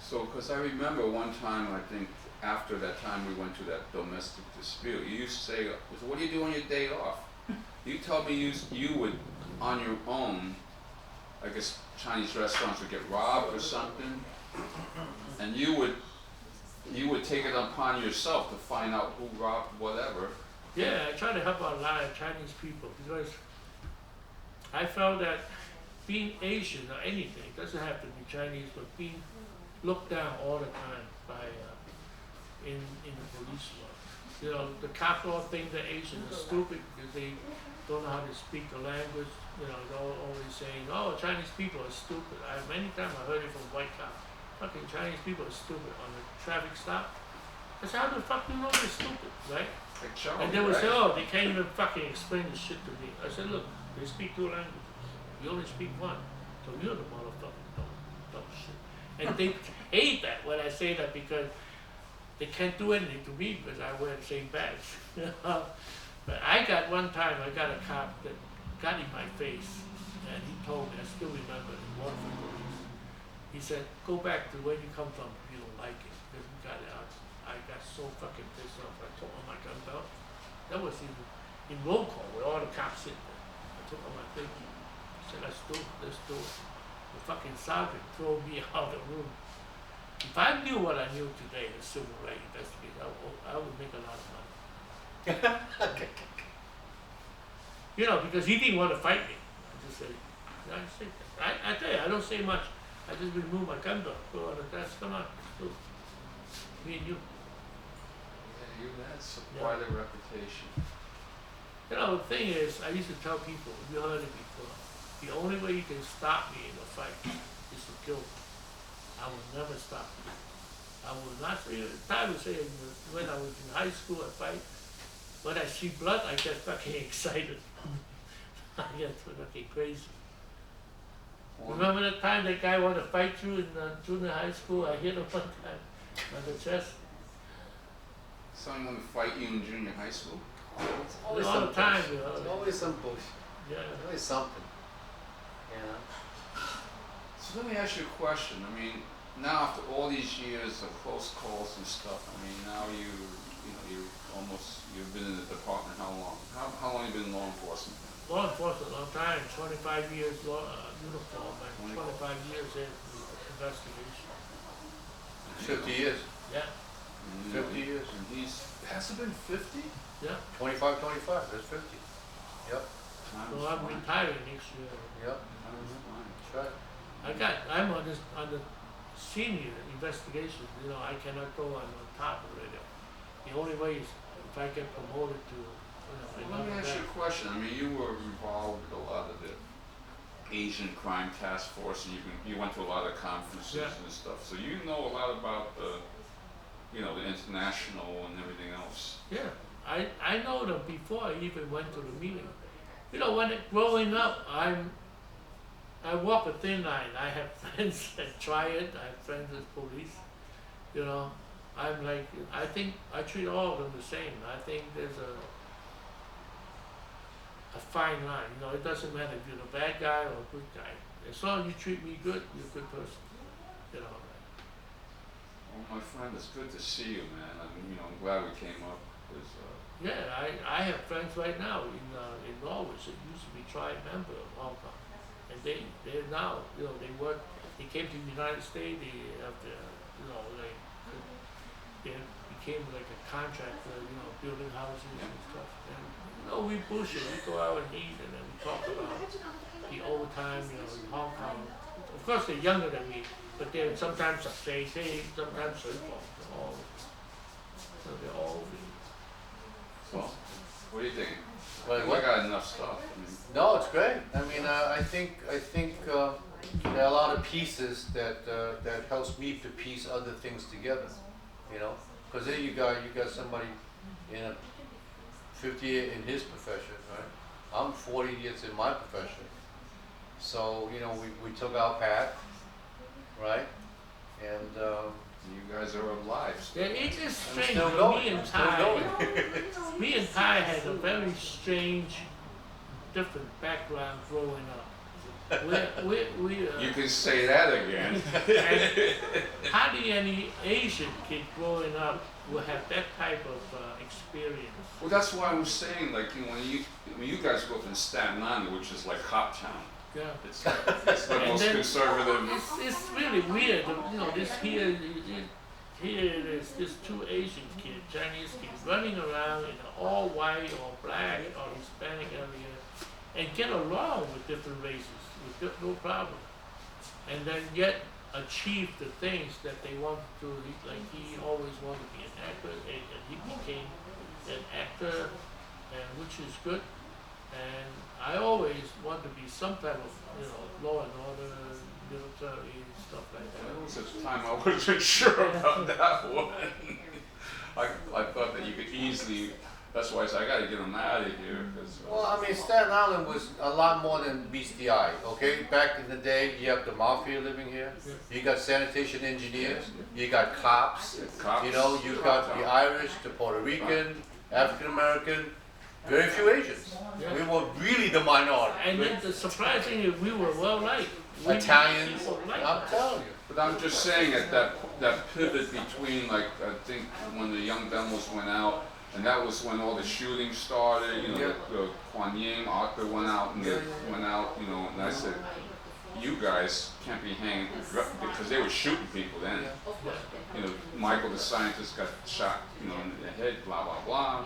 So, because I remember one time, I think, after that time we went to that domestic dispute, you used to say, "So what do you do on your day off?" You told me you would, on your own, I guess Chinese restaurants would get robbed or something, and you would take it upon yourself to find out who robbed whatever. Yeah, I try to help out a lot of Chinese people because I felt that being Asian or anything, it doesn't have to be Chinese, but being looked down all the time by in the police world. The cops all think that Asians are stupid because they don't know how to speak the language. They're always saying, "Oh, Chinese people are stupid." Many times I heard it from white cops. Fucking Chinese people are stupid on the traffic stop. I said, "How the fuck do you know they're stupid, right?" Like Charlie, And they would right? say, "Oh, they can't even fucking explain the shit to me." I said, "Look, they speak 2 languages. You only speak 1. So you're the motherfucking dumb shit." And they hate that when I say that because they can't do anything to me because I wear the same badge. But I got one time, I got a cop that got in my face, and he told me, I still remember, in Waterford Police. He said, go back to where you come from if you don't like it. Because we got it out. I got so fucking pissed off. I took on my gun belt. That was in roll call where all the cops sit there. I took on my thinking. I said, let's do it. The fucking sergeant threw me out of the room. If I knew what I knew today, the civil rights investigation, I would make a lot of money. You know, because he didn't want to fight me. I just said, I tell you, I don't say much. I just remove my gun belt, go on the desk, come on, let's do it. Me and you. Yeah, you had quite a reputation. You know, the thing is, I used to tell people, you heard it before, the only way you can stop me in a fight is to kill me. I will never stop you. I will not say, I would say when I was in high school, I fight. When I see blood, I get fucking excited. I get fucking crazy. Remember the time that guy wanted to fight you in junior high school? I hit him one time on the chest. Someone wanted to fight you in junior high school? It's All always the some time, bullshit. you know. It's always some bullshit. Yeah. There's always something. You know? So let me ask you a question. I mean, now after all these years of close calls and stuff, I mean, now you've been in the department how long? How long have you been in law enforcement? Law enforcement, long time, 25 years uniform, and 25 years in investigation. 50 years. Yeah, 50 years. And has it been 50? yeah. 25, that's 50. Yep. So I'm retiring next year. Yep. That's right. I'm on the senior investigation, you know, I cannot go on top already. The only way is if I get promoted to, you know, Let me another ask you rank. a question. I mean, you were involved with a lot of the Asian crime task force, and you went to a lot of conferences Yeah. and stuff. So you know a lot about the international and everything else. Yeah, I know them before I even went to the meeting. You know, growing up, I walk a thin line. I have friends that try it. I have friends as police. You know, I think I treat all of them the same. I think there's a fine line. You know, it doesn't matter if you're a bad guy or a good guy. As long as you treat me good, you're a good person. You know. Well, my friend, it's good to see you, man. I'm glad we came up. Yeah, I have friends right now in Norway that used to be tribe member of Hong Kong, and they're now, you know, they came to the United States. They became like a contractor, you know, building houses and stuff. And you know, we bullshit. We go out and eat, and then we talk about the old time, you know, in Hong Kong. Of course, they're younger than me, but they're sometimes say, sometimes they're all. Well, what do you think? Well, I got enough stuff. I mean, No, it's great. I mean, I think there are a lot of pieces that helps me to piece other things together. You know, because then you got somebody in 50 years in his profession, right? I'm 40 years in my profession. So you know, we took our path, right? And you guys are alive. Yeah, it is strange. still Me going. and I'm still Ty, going. me and Ty had a very strange, different background growing up. We You can say that again. and hardly any Asian kid growing up will have that type of experience. Well, that's why I was saying, like, when you guys go up in Staten Island, which is like Cop Town, Yeah. it's the And most then conservative. It's really weird. You know, here there's this two Asian kids, Chinese kids, running around in an all white or black or Hispanic area and get along with different races with no problem. And then yet achieve the things that they want to. He always wanted to be an actor, and he became an actor, and which is good. And I always want to be some type of, you know, law and order, military, stuff like There that. was a time I wasn't sure about that one. I thought that you could easily. That's why I said I got to get them out of here. well, I mean, Staten Island was a lot more than meets the eye. Okay, back in the day, you have the mafia living here. You got sanitation engineers. You got cops. Cops. You know, you got the Irish, the Puerto Rican, African American. Very few Asians. Yeah. We were really the minority. And then the surprising is we were well liked. Italians, People liked I'm us. telling you. But I'm just saying at that pivot between, like, I think when the young demos went out, and that was when all the shooting started, you know, Yeah. the Kuan Yin, Arthur went out, and they went out, you know, and I said, you guys can't be hanging, because they were shooting people then. You know, Michael the scientist got shot, you know, in the head, blah, blah, blah,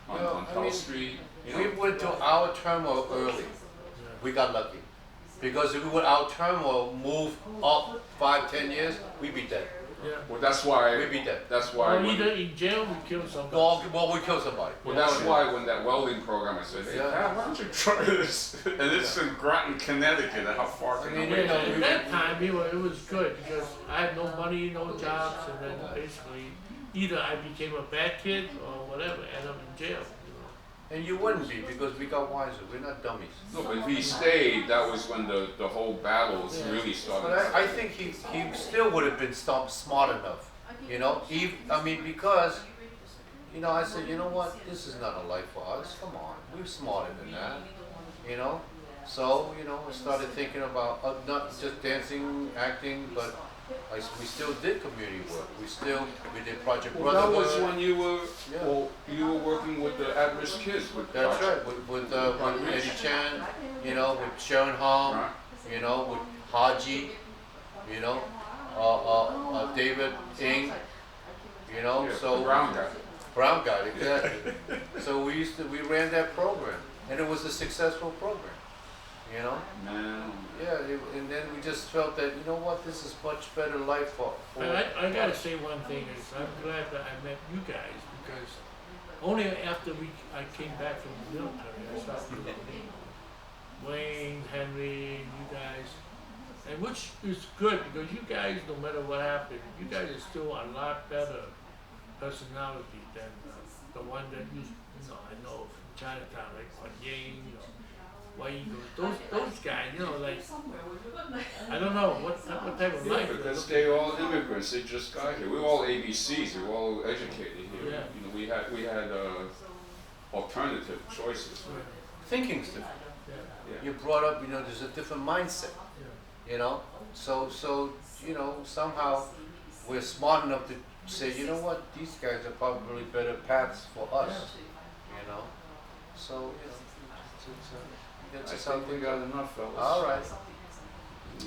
on Pell Street, you We know. went to our turmoil early. We got lucky. Because if we would our turmoil move up 5-10 years, we'd be dead. Yeah. Well, that's why, We'd be dead. that's why, Or when- either in jail we kill somebody. Well, we kill somebody. well, that's why when that welding program, I said, hey, Yeah. Pat, why don't you try this? And it's in Groton, Connecticut, how far can I mean, I you know, At that time, it was good because I had no money, no jobs, and then basically either I became a bad kid or whatever, end up in jail. And you wouldn't be because we got wiser. We're not dummies. No, but if he stayed, that was when the whole battles Yeah. really started. But I think he still would have been smart enough. You know, I mean, because, you know, I said, you know what, this is not a life for us. Come on, we're smarter than that. You know, so, you know, I started thinking about not just dancing, acting, but we still did community work. We did Project Well, that Brotherhood. was when you were, Yeah. well, you were working with the at-risk kids. With That's Project, right, with Eddie Chan, you know, with Sharon Hong, Right. you know, with Haji, you know, David Ng, you know, Yeah, so. the brown guy. Brown guy, exactly. So we ran that program, and it was a successful program, you know? Man, Yeah, and then we just felt that, you know what, this is much better life for. But I gotta say one thing is I'm glad that I met you guys because only after I came back from the military I started meeting Wayne, Henry, you guys, and which is good because you guys, no matter what happened, you guys are still a lot better personality than the one that you know I know from Chinatown, like Yang, you know, Wayne, those guys, you know, like I don't know what type of yeah, life. because they all immigrants. They just got here. We were all ABCs. We were all educated here. Yeah. You know, we had alternative choices. Thinking's different. Yeah, Yeah. You brought up, you know, there's a different mindset, yeah. you know? So, you know, somehow we're smart enough to say, you know what, these guys are probably better paths for us, you know? So, you know, it's I just think something. we got enough, fellas. All right. Yeah.